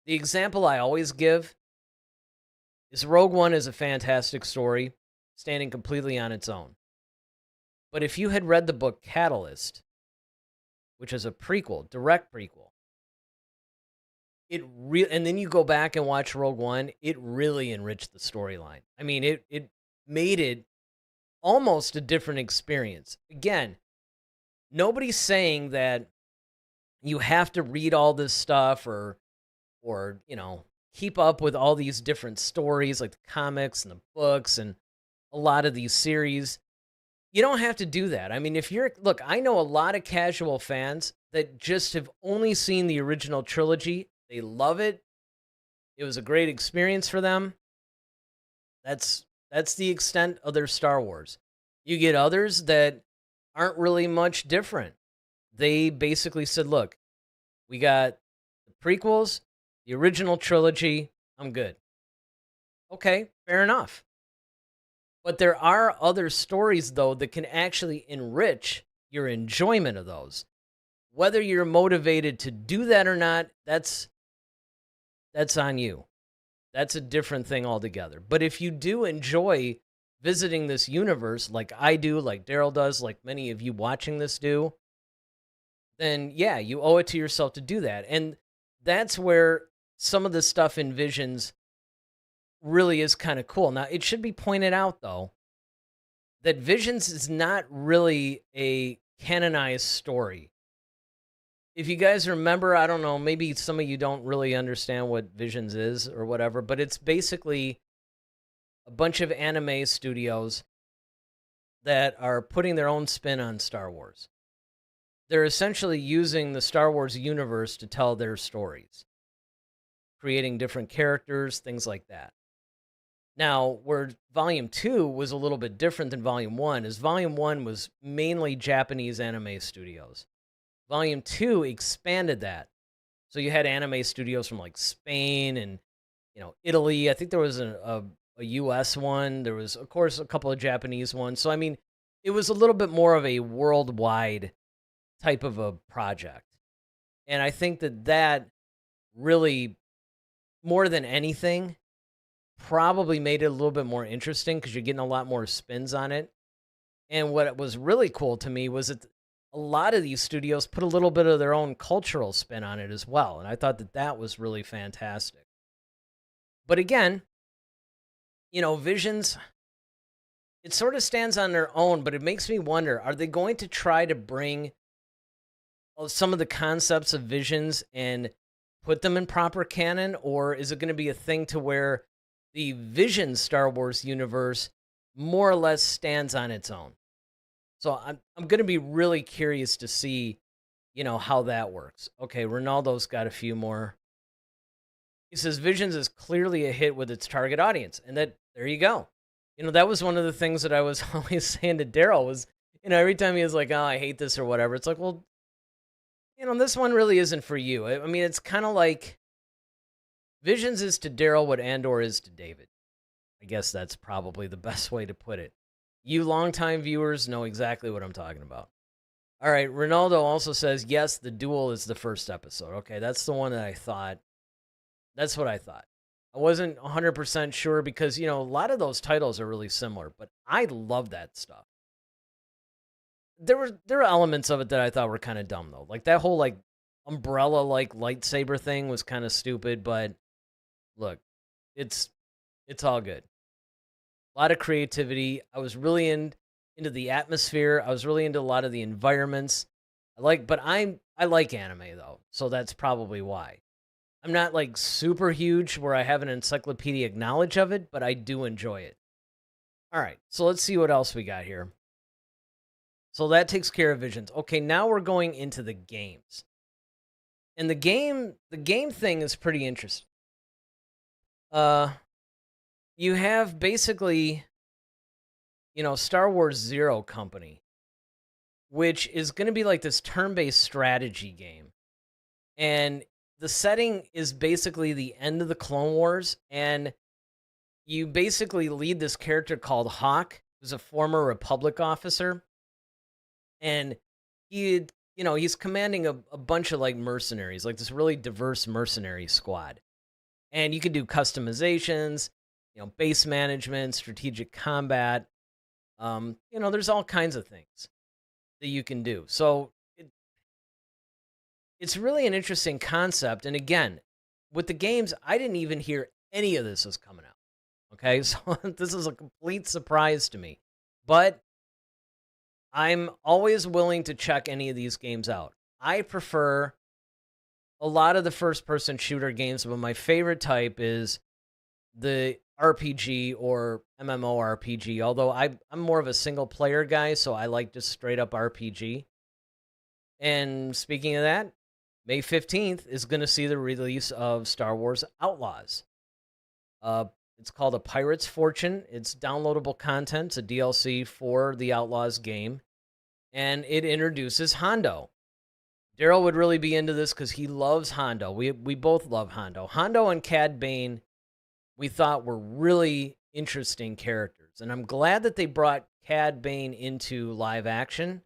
Speaker 2: The example I always give is Rogue One is a fantastic story, standing completely on its own. But if you had read the book Catalyst, which is a prequel, direct prequel, and then you go back and watch Rogue One, it really enriched the storyline. I mean, it made it almost a different experience. Again, nobody's saying that you have to read all this stuff or keep up with all these different stories like the comics and the books and a lot of these series. You don't have to do that. I mean, look, I know a lot of casual fans that just have only seen the original trilogy. They love it. It was a great experience for them. That's the extent of their Star Wars. You get others that aren't really much different. They basically said, look, we got the prequels, the original trilogy, I'm good. Okay, fair enough. But there are other stories, though, that can actually enrich your enjoyment of those. Whether you're motivated to do that or not, that's on you. That's a different thing altogether. But if you do enjoy visiting this universe like I do, like Daryl does, like many of you watching this do, then yeah, you owe it to yourself to do that. And that's where some of the stuff in Visions really is kind of cool. Now, it should be pointed out, though, that Visions is not really a canonized story. If you guys remember, I don't know, maybe some of you don't really understand what Visions is or whatever, but it's basically a bunch of anime studios that are putting their own spin on Star Wars. They're essentially using the Star Wars universe to tell their stories, creating different characters, things like that. Now, where Volume 2 was a little bit different than Volume 1 is Volume 1 was mainly Japanese anime studios. Volume 2 expanded that. So you had anime studios from like Spain and Italy. I think there was a US one. There was, of course, a couple of Japanese ones. So, I mean, it was a little bit more of a worldwide type of a project. And I think that really, more than anything, probably made it a little bit more interesting because you're getting a lot more spins on it. And what was really cool to me was that a lot of these studios put a little bit of their own cultural spin on it as well. And I thought that was really fantastic. But again, Visions, it sort of stands on their own, but it makes me wonder, are they going to try to bring some of the concepts of Visions and put them in proper canon? Or is it going to be a thing to where the Vision Star Wars universe more or less stands on its own? So I'm going to be really curious to see, how that works. Okay, Ronaldo's got a few more. He says Visions is clearly a hit with its target audience, and there you go. That was one of the things that I was always saying to Daryl was, every time he was like, "Oh, I hate this" or whatever. It's like, well, this one really isn't for you. I mean, it's kind of like Visions is to Daryl what Andor is to David. I guess that's probably the best way to put it. You longtime viewers know exactly what I'm talking about. All right, Ronaldo also says, yes, The Duel is the first episode. Okay, that's the one that I thought. That's what I thought. I wasn't 100% sure because, a lot of those titles are really similar, but I love that stuff. There were elements of it that I thought were kind of dumb, though. Like that whole, umbrella-like lightsaber thing was kind of stupid, but look, it's all good. A lot of creativity. I was really into the atmosphere. I was really into a lot of the environments. I like anime though, so that's probably why. I'm not super huge where I have an encyclopedic knowledge of it, but I do enjoy it. All right, so let's see what else we got here. So that takes care of Visions. Okay, now we're going into the games. And the game thing is pretty interesting. You have basically, Star Wars Zero Company, which is going to be like this turn-based strategy game. And the setting is basically the end of the Clone Wars, and you basically lead this character called Hawk, who's a former Republic officer. And he's commanding a bunch of mercenaries, this really diverse mercenary squad. And you can do customizations, base management, strategic combat. There's all kinds of things that you can do. So it's really an interesting concept. And again, with the games, I didn't even hear any of this was coming out. Okay, so this is a complete surprise to me. But I'm always willing to check any of these games out. I prefer a lot of the first-person shooter games, but my favorite type is the RPG or MMORPG, although I'm more of a single-player guy, so I like just straight-up RPG. And speaking of that, May 15th is going to see the release of Star Wars Outlaws. It's called A Pirate's Fortune. It's downloadable content. It's a DLC for the Outlaws game, and it introduces Hondo. Daryl would really be into this because he loves Hondo. We both love Hondo. Hondo and Cad Bane, we thought were really interesting characters. And I'm glad that they brought Cad Bane into live action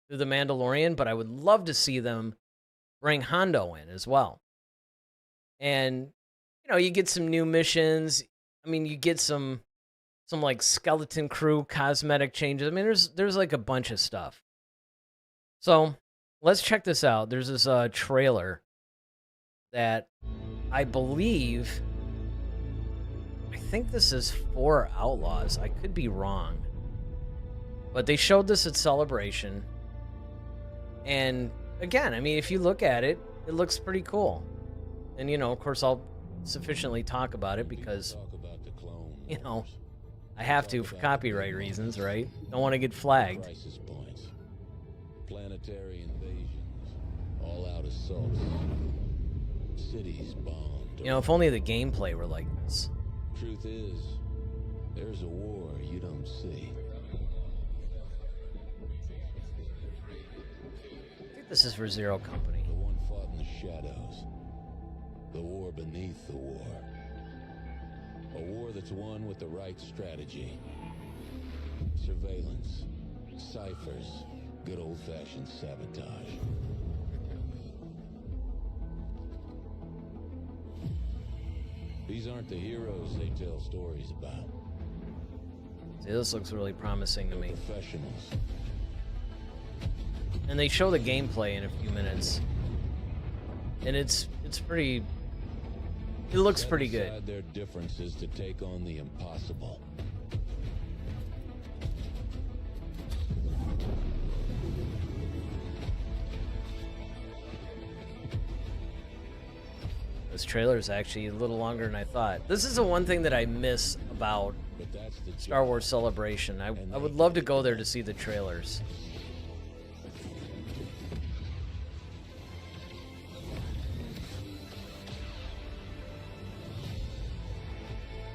Speaker 2: through The Mandalorian, but I would love to see them bring Hondo in as well. And, you get some new missions. I mean, you get some skeleton crew cosmetic changes. I mean, there's a bunch of stuff. So let's check this out. There's this trailer that I think this is for Outlaws. I could be wrong. But they showed this at Celebration. And again, I mean, if you look at it, it looks pretty cool. And, of course, I'll sufficiently talk about it because, I have to for copyright reasons, right? Don't want to get flagged.
Speaker 3: Planetary invasions, all-out assaults, cities bombed.
Speaker 2: If only the gameplay were like this.
Speaker 3: Truth is, there's a war you don't see.
Speaker 2: I think this is for Zero Company.
Speaker 3: The one fought in the shadows. The war beneath the war. A war that's won with the right strategy. Surveillance, ciphers, good old-fashioned sabotage. These aren't the heroes they tell stories about.
Speaker 2: See, this looks really promising to me.
Speaker 3: Professionals.
Speaker 2: And they show the gameplay in a few minutes. And it's pretty... It looks pretty good.
Speaker 3: Set aside their differences to take on the impossible.
Speaker 2: This this trailer is actually a little longer than I thought. This is the one thing that I miss about
Speaker 3: But that's the
Speaker 2: Star
Speaker 3: Jedi.
Speaker 2: Wars Celebration. I would love to go there to see the trailers.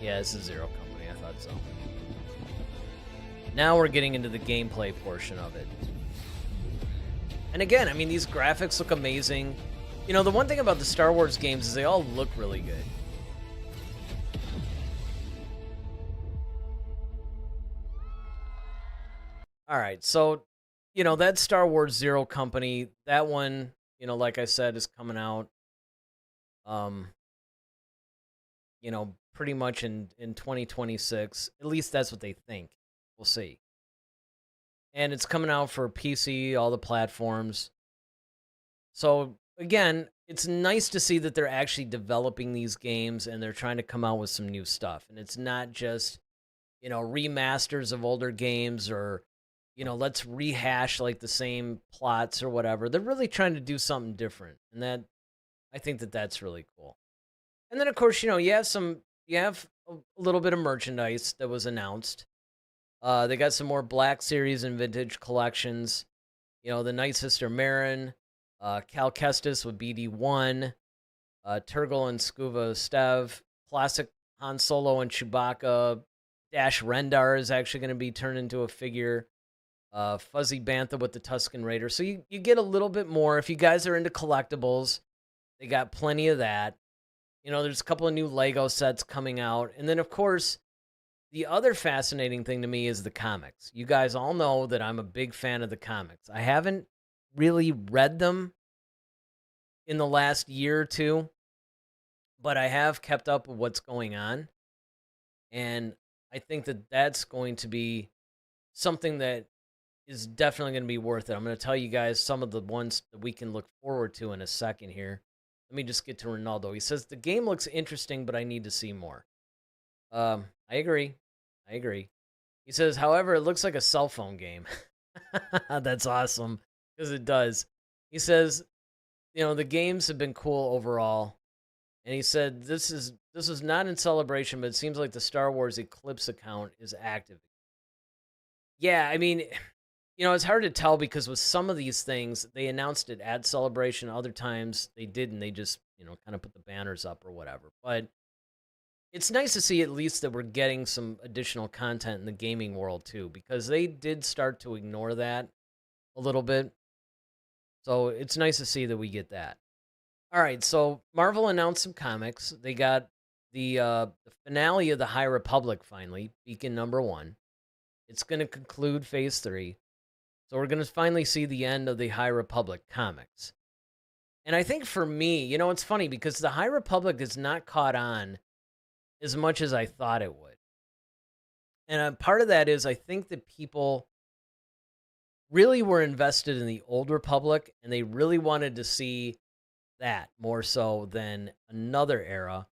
Speaker 2: Yeah, this is Zero Company. I thought so. Now we're getting into the gameplay portion of it. And again, I mean, these graphics look amazing. You know, the one thing about the Star Wars games is they all look really good. All right, so, you know, that Star Wars Zero Company, that one, you know, like I said, is coming out, you know, pretty much in 2026. At least that's what they think. We'll see. And it's coming out for PC, all the platforms. So, again, it's nice to see that they're actually developing these games and they're trying to come out with some new stuff. And it's not just, you know, remasters of older games or, you know, let's rehash like the same plots or whatever. They're really trying to do something different. And that, I think that that's really cool. And then, of course, you know, you have a little bit of merchandise that was announced. They got some more Black Series and Vintage collections. You know, the Night Sister Marin, Cal Kestis with BD1, Turgle and Scuva Stev, classic Han Solo and Chewbacca. Dash Rendar is actually going to be turned into a figure. Fuzzy Bantha with the Tusken Raider. So you get a little bit more. If you guys are into collectibles, they got plenty of that. You know, there's a couple of new Lego sets coming out. And then, of course, the other fascinating thing to me is the comics. You guys all know that I'm a big fan of the comics. I haven't really read them in the last year or two, but I have kept up with what's going on. And I think that that's going to be something that is definitely going to be worth it. I'm going to tell you guys some of the ones that we can look forward to in a second here. Let me just get to Ronaldo. He says, the game looks interesting, but I need to see more. I agree. He says, however, it looks like a cell phone game. That's awesome, because it does. He says, you know, the games have been cool overall. And he said, this is not in Celebration, but it seems like the Star Wars Eclipse account is active. Yeah, I mean, you know, it's hard to tell because with some of these things, they announced it at Celebration. Other times they didn't. They just, you know, kind of put the banners up or whatever. But it's nice to see at least that we're getting some additional content in the gaming world too, because they did start to ignore that a little bit. So it's nice to see that we get that. All right, so Marvel announced some comics. They got the finale of the High Republic finally, Beacon #1. It's going to conclude Phase 3. So we're going to finally see the end of the High Republic comics. And I think for me, you know, it's funny because the High Republic is not caught on as much as I thought it would. And part of that is I think that people really were invested in the Old Republic and they really wanted to see that more so than another era.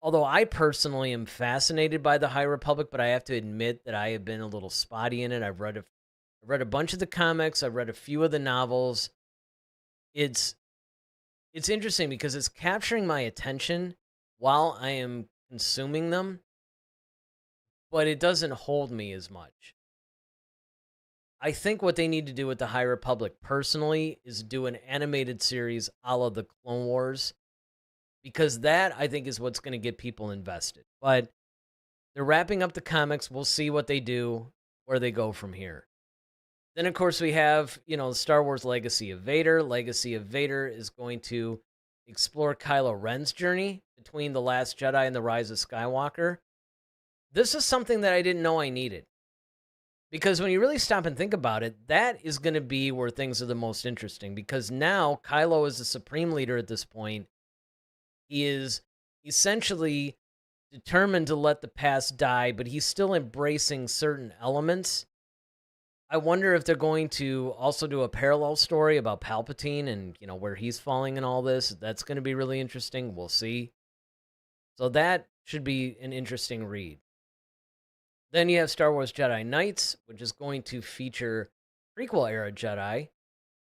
Speaker 2: Although I personally am fascinated by the High Republic, but I have to admit that I have been a little spotty in it. I've read a bunch of the comics. I've read a few of the novels. It's interesting because it's capturing my attention while I am consuming them, but it doesn't hold me as much. I think what they need to do with the High Republic personally is do an animated series a la the Clone Wars, because that, I think, is what's going to get people invested. But they're wrapping up the comics. We'll see what they do, where they go from here. Then, of course, we have, you know, Star Wars Legacy of Vader. Legacy of Vader is going to explore Kylo Ren's journey between The Last Jedi and The Rise of Skywalker. This is something that I didn't know I needed. Because when you really stop and think about it, that is going to be where things are the most interesting. Because now Kylo is the supreme leader at this point. He is essentially determined to let the past die, but he's still embracing certain elements. I wonder if they're going to also do a parallel story about Palpatine and, you know, where he's falling in all this. That's going to be really interesting. We'll see. So that should be an interesting read. Then you have Star Wars Jedi Knights, which is going to feature prequel era Jedi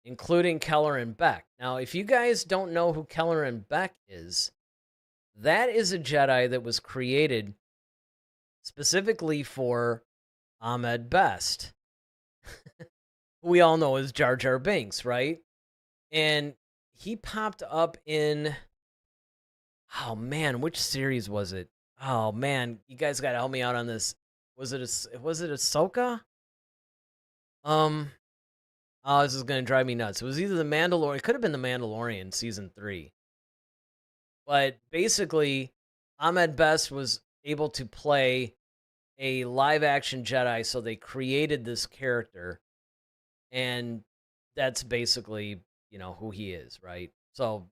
Speaker 2: including Keller and Beck. Now, if you guys don't know who Keller and Beck is, that is a Jedi that was created specifically for Ahmed Best, who we all know as Jar Jar Binks, right? And he popped up in, oh man, which series was it? Oh man, you guys got to help me out on this. Was it Ahsoka? Oh, this is gonna drive me nuts. It was either the Mandalorian. It could have been the Mandalorian season 3. But basically, Ahmed Best was able to play a live action Jedi, so they created this character, and that's basically, who he is, right? So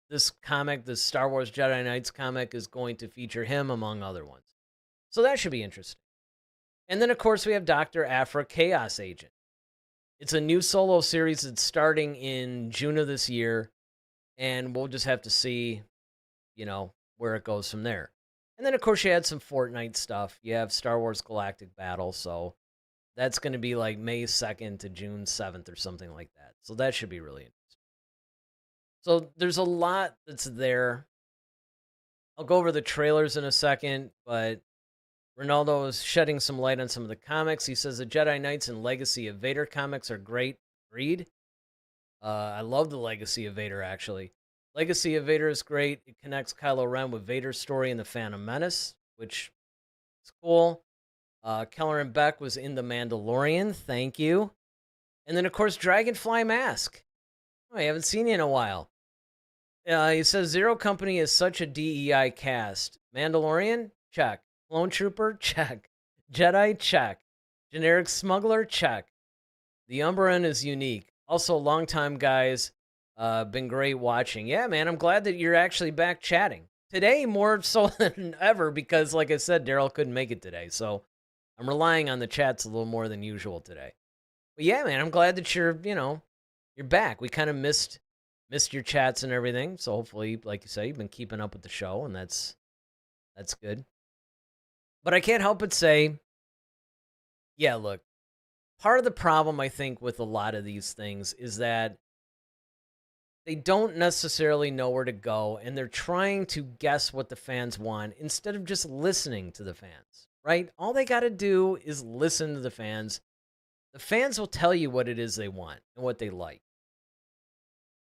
Speaker 2: this comic, this Star Wars Jedi Knights comic, is going to feature him among other ones. So that should be interesting. And then, of course, we have Dr. Aphra Chaos Agent. It's a new solo series that's starting in June of this year, and we'll just have to see, where it goes from there. And then, of course, you had some Fortnite stuff. You have Star Wars Galactic Battle, so that's going to be like May 2nd to June 7th or something like that. So that should be really interesting. So there's a lot that's there. I'll go over the trailers in a second, but Ronaldo is shedding some light on some of the comics. He says the Jedi Knights and Legacy of Vader comics are great. Agreed. I love the Legacy of Vader, actually. Legacy of Vader is great. It connects Kylo Ren with Vader's story in The Phantom Menace, which is cool. Keller and Beck was in The Mandalorian. Thank you. And then, of course, Dragonfly Mask. Oh, I haven't seen you in a while. He says Zero Company is such a DEI cast. Mandalorian? Check. Clone Trooper? Check. Jedi? Check. Generic Smuggler? Check. The Umbran is unique. Also, long time guys. Been great watching. Yeah, man, I'm glad that you're actually back chatting. Today, more so than ever, because, like I said, Daryl couldn't make it today. So I'm relying on the chats a little more than usual today. But yeah, man, I'm glad that you're back. We kind of missed your chats and everything. So hopefully, like you say, you've been keeping up with the show, and that's good. But I can't help but say, yeah, look, part of the problem, I think, with a lot of these things is that they don't necessarily know where to go, and they're trying to guess what the fans want instead of just listening to the fans, right? All they got to do is listen to the fans. The fans will tell you what it is they want and what they like.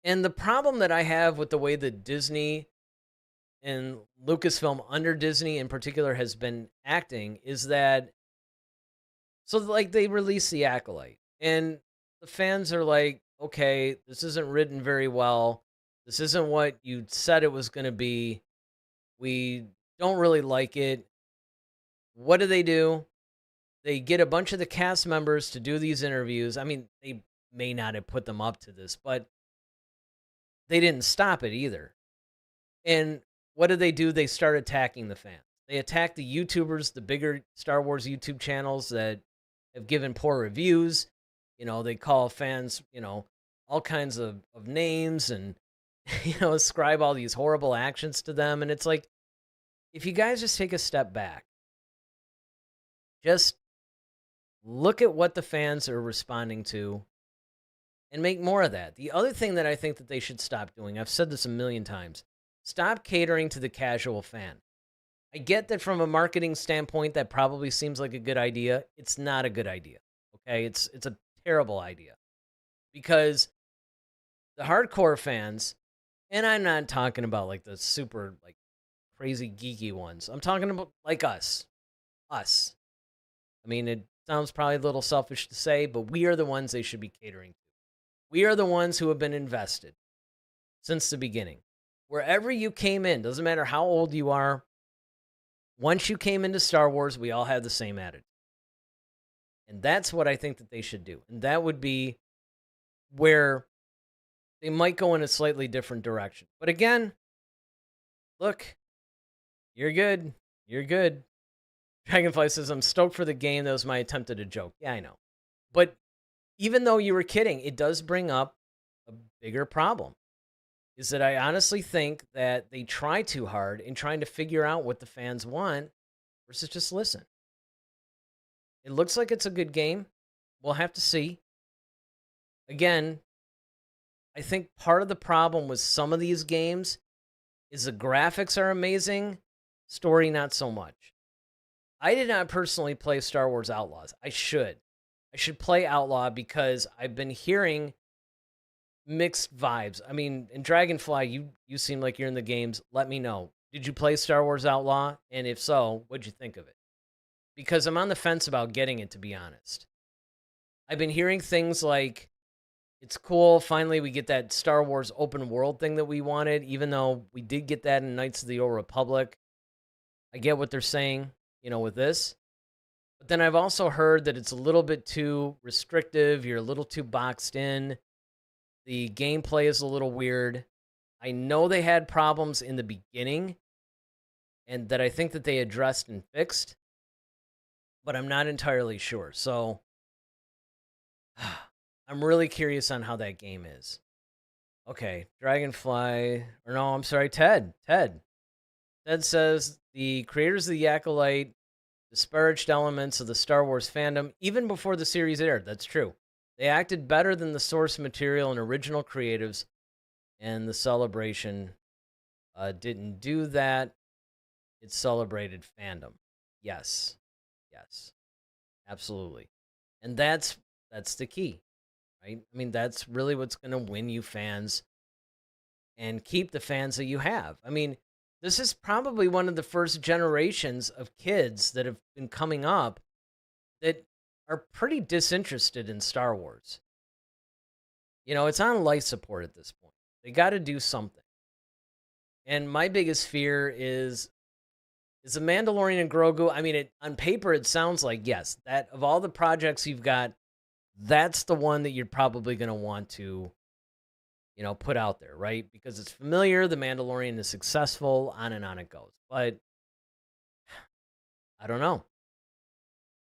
Speaker 2: And the problem that I have with the way that Disney and Lucasfilm, under Disney in particular, has been acting is that, so like they release The Acolyte, and the fans are like, okay, this isn't written very well. This isn't what you said it was going to be. We don't really like it. What do? They get a bunch of the cast members to do these interviews. I mean, they may not have put them up to this, but they didn't stop it either. And what do? They start attacking the fans. They attack the YouTubers, the bigger Star Wars YouTube channels that have given poor reviews. They call fans, all kinds of names and, ascribe all these horrible actions to them. And it's like, if you guys just take a step back, just look at what the fans are responding to and make more of that. The other thing that I think that they should stop doing, I've said this a million times, stop catering to the casual fan. I get that from a marketing standpoint, that probably seems like a good idea. It's not a good idea. Okay, it's a terrible idea, because the hardcore fans, and I'm not talking about like the super like crazy geeky ones. I'm talking about like us. I mean, it sounds probably a little selfish to say, but we are the ones they should be catering to. We are the ones who have been invested since the beginning. Wherever you came in, doesn't matter how old you are, once you came into Star Wars, we all had the same attitude. And that's what I think that they should do. And that would be where they might go in a slightly different direction. But again, look, you're good. You're good. Dragonfly says, I'm stoked for the game. That was my attempt at a joke. Yeah, I know. But even though you were kidding, it does bring up a bigger problem. Is that I honestly think that they try too hard in trying to figure out what the fans want versus just listen. It looks like it's a good game. We'll have to see. Again, I think part of the problem with some of these games is the graphics are amazing, story not so much. I did not personally play Star Wars Outlaws. I should. I should play Outlaw because I've been hearing mixed vibes. I mean, in Dragonfly, you seem like you're in the games. Let me know. Did you play Star Wars Outlaw? And if so, what'd you think of it? Because I'm on the fence about getting it, to be honest. I've been hearing things like, it's cool, finally we get that Star Wars open world thing that we wanted, even though we did get that in Knights of the Old Republic. I get what they're saying, with this. But then I've also heard that it's a little bit too restrictive, you're a little too boxed in. The gameplay is a little weird. I know they had problems in the beginning, and that I think that they addressed and fixed, but I'm not entirely sure. So I'm really curious on how that game is. Okay, Dragonfly, or no, I'm sorry, Ted. Ted says the creators of the Acolyte disparaged elements of the Star Wars fandom even before the series aired. That's true. They acted better than the source material and original creatives, and the celebration didn't do that. It celebrated fandom. Yes, absolutely, and that's the key, right? I mean, that's really what's going to win you fans and keep the fans that you have. I mean, this is probably one of the first generations of kids that have been coming up that are pretty disinterested in Star Wars. It's on life support at this point. They got to do something. And my biggest fear is the Mandalorian and Grogu. I mean, on paper, it sounds like, yes, that of all the projects you've got, that's the one that you're probably going to want to, put out there, right? Because it's familiar, the Mandalorian is successful, on and on it goes. But I don't know.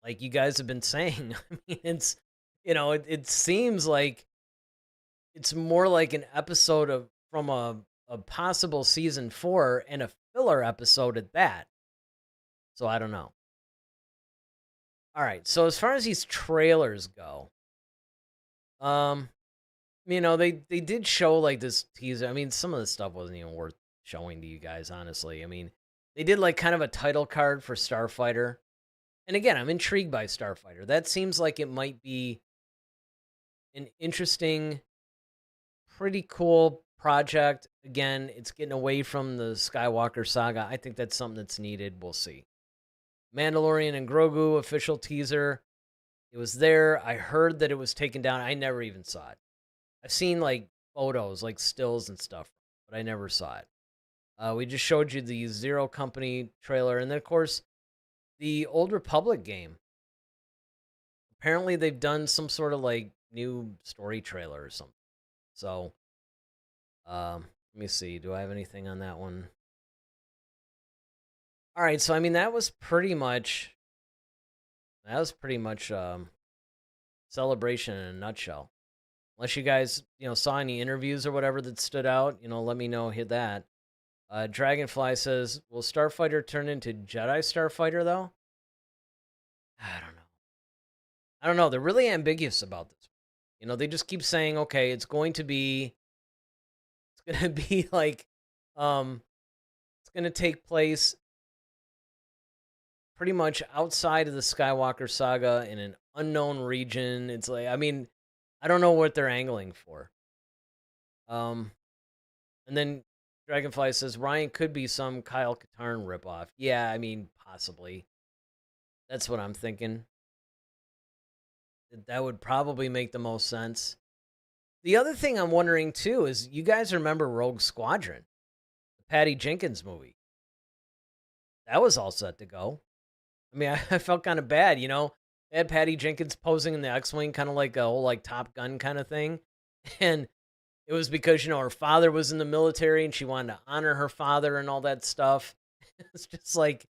Speaker 2: Like you guys have been saying, I mean, it's, it seems like it's more like an episode from a possible season 4 and a filler episode at that. So I don't know. All right. So as far as these trailers go, they did show like this teaser. I mean, some of the stuff wasn't even worth showing to you guys, honestly. I mean, they did like kind of a title card for Starfighter. And again, I'm intrigued by Starfighter. That seems like it might be an interesting, pretty cool project. Again, it's getting away from the Skywalker saga. I think that's something that's needed. We'll see. Mandalorian and Grogu official teaser. It was there. I heard that it was taken down. I never even saw it. I've seen like photos, like stills and stuff, but I never saw it. We just showed you the Zero Company trailer. And then, of course, the Old Republic game. Apparently, they've done some sort of like new story trailer or something. So, let me see. Do I have anything on that one? All right. So, I mean, that was pretty much Celebration in a nutshell. Unless you guys, saw any interviews or whatever that stood out, let me know. Hit that. Dragonfly says, will Starfighter turn into Jedi Starfighter, though? I don't know. They're really ambiguous about this. They just keep saying, okay, it's going to be like, it's going to take place pretty much outside of the Skywalker saga in an unknown region. It's like, I mean, I don't know what they're angling for. And then Dragonfly says Ryan could be some Kyle Katarn ripoff. Yeah, I mean, possibly. That's what I'm thinking. That would probably make the most sense. The other thing I'm wondering, too, is you guys remember Rogue Squadron, the Patty Jenkins movie. That was all set to go. I mean, I felt kind of bad, They had Patty Jenkins posing in the X-Wing, kind of like a whole like Top Gun kind of thing. And it was because, her father was in the military and she wanted to honor her father and all that stuff. It's just like,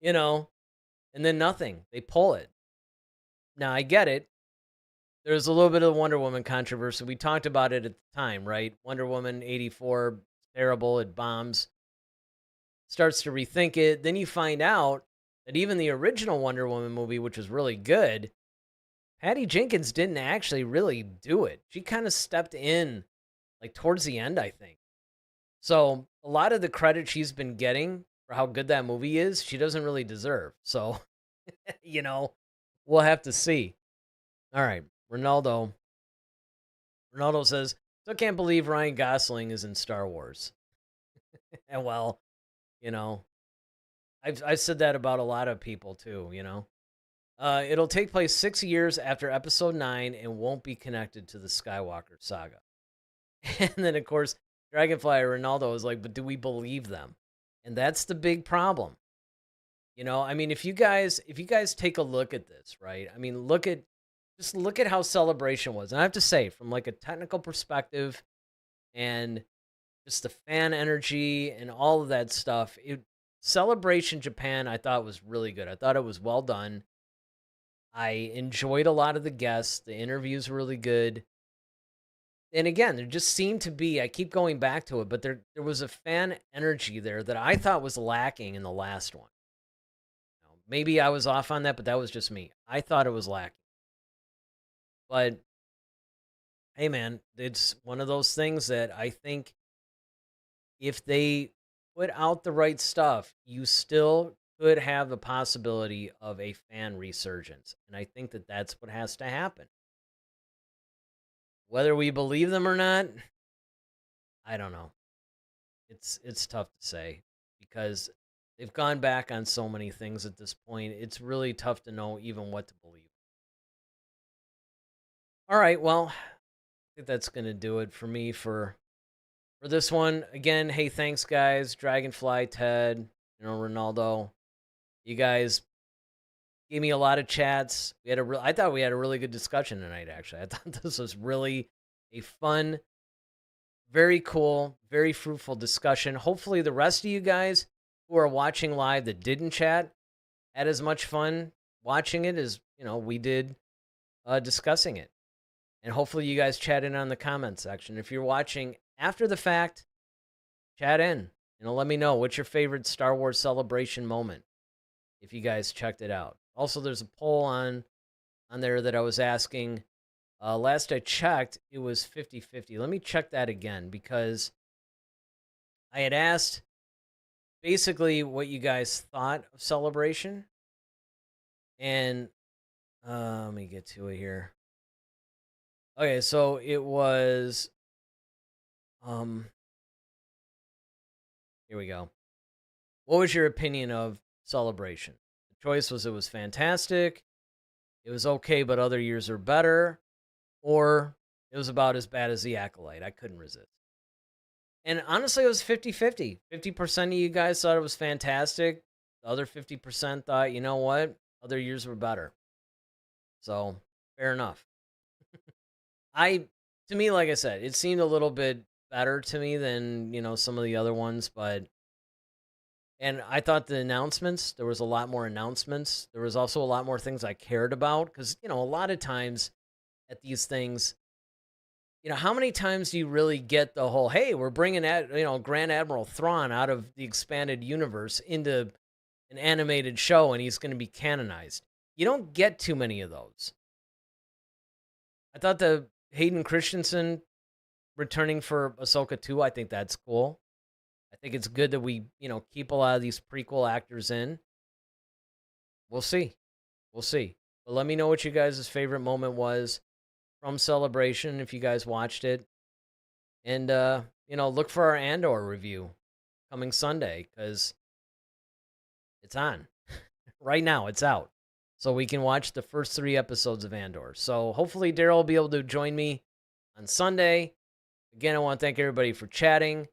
Speaker 2: and then nothing. They pull it. Now, I get it. There's a little bit of Wonder Woman controversy. We talked about it at the time, right? Wonder Woman 84, terrible, it bombs. Starts to rethink it. Then you find out that even the original Wonder Woman movie, which was really good, Patty Jenkins didn't actually really do it. She kind of stepped in like towards the end, I think. So a lot of the credit she's been getting for how good that movie is, she doesn't really deserve. So, you know, we'll have to see. All right, Ronaldo. Ronaldo says, "Still can't believe Ryan Gosling is in Star Wars." And well, you know, I've said that about a lot of people too. It'll take place 6 years after Episode 9 and won't be connected to the Skywalker saga. And then, of course, Dragonfly Ronaldo is like, "But do we believe them?" And that's the big problem. I mean, if you guys take a look at this, right? I mean, just look at how Celebration was. And I have to say, from like a technical perspective and just the fan energy and all of that stuff, Celebration Japan, I thought was really good. I thought it was well done. I enjoyed a lot of the guests. The interviews were really good. And again, there just seemed to be, I keep going back to it, but there was a fan energy there that I thought was lacking in the last one. Maybe I was off on that, but that was just me. I thought it was lacking. But hey, man, it's one of those things that I think if they put out the right stuff, you still could have the possibility of a fan resurgence. And I think that that's what has to happen. Whether we believe them or not, I don't know. It's tough to say because they've gone back on so many things at this point. It's really tough to know even what to believe. All right, well, I think that's going to do it for me for this one. Again, hey, thanks, guys. Dragonfly, Ted, Ronaldo. You guys gave me a lot of chats. I thought we had a really good discussion tonight, actually. I thought this was really a fun, very cool, very fruitful discussion. Hopefully the rest of you guys who are watching live that didn't chat had as much fun watching it as, we did discussing it. And hopefully you guys chat in on the comment section. If you're watching after the fact, chat in. Let me know what's your favorite Star Wars Celebration moment if you guys checked it out. Also, there's a poll on there that I was asking. Last I checked, it was 50-50. Let me check that again because I had asked basically what you guys thought of Celebration. And let me get to it here. Okay, so it was here we go. What was your opinion of Celebration? The choice was it was fantastic, it was okay, but other years are better, or it was about as bad as The Acolyte. I couldn't resist. And honestly, it was 50-50. 50% of you guys thought it was fantastic. The other 50% thought, you know what? Other years were better. So, fair enough. To me, like I said, it seemed a little bit better to me than, some of the other ones, and I thought the announcements, there was a lot more announcements. There was also a lot more things I cared about because, a lot of times at these things, how many times do you really get the whole, hey, we're bringing, Grand Admiral Thrawn out of the expanded universe into an animated show and he's going to be canonized? You don't get too many of those. I thought the Hayden Christensen returning for Ahsoka 2, I think that's cool. I think it's good that we, keep a lot of these prequel actors in. We'll see. But let me know what you guys' favorite moment was from Celebration if you guys watched it. And, look for our Andor review coming Sunday because it's on. Right now, it's out. So we can watch the first 3 episodes of Andor. So hopefully Daryl will be able to join me on Sunday. Again, I want to thank everybody for chatting.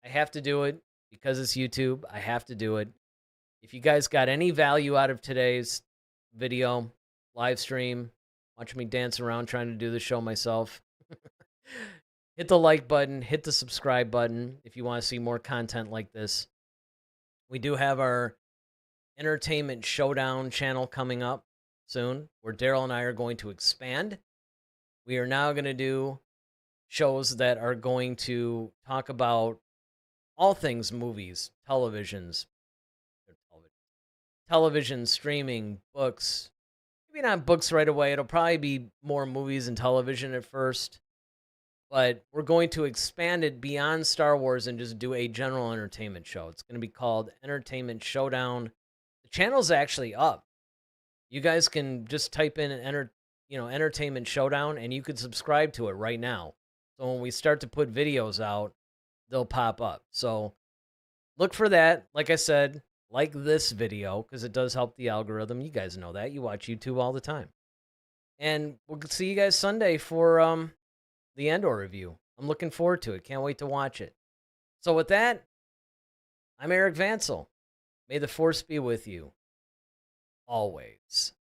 Speaker 2: I have to do it because it's YouTube. I have to do it. If you guys got any value out of today's video, live stream, watch me dance around trying to do the show myself, hit the like button, hit the subscribe button if you want to see more content like this. We do have our Entertainment Showdown channel coming up soon, where Daryl and I are going to expand. We are now going to do shows that are going to talk about all things movies, television, streaming, books. Maybe not books right away. It'll probably be more movies and television at first. but we're going to expand it beyond Star Wars and just do a general entertainment show. It's going to be called Entertainment Showdown. The channel's actually up. You guys can just type in Entertainment Showdown, and you can subscribe to it right now. So when we start to put videos out, they'll pop up. So look for that. Like I said, like this video, because it does help the algorithm. You guys know that. You watch YouTube all the time. And we'll see you guys Sunday for the Andor review. I'm looking forward to it. Can't wait to watch it. So with that, I'm Eric Vansel. May the Force be with you. Always.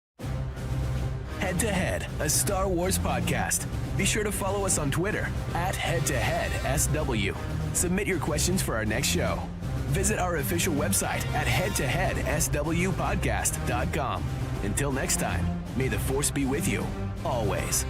Speaker 1: Head to Head, a Star Wars podcast. Be sure to follow us on Twitter @HeadToHeadSW. Submit your questions for our next show. Visit our official website at headtoheadswpodcast.com. Until next time, may the Force be with you, always.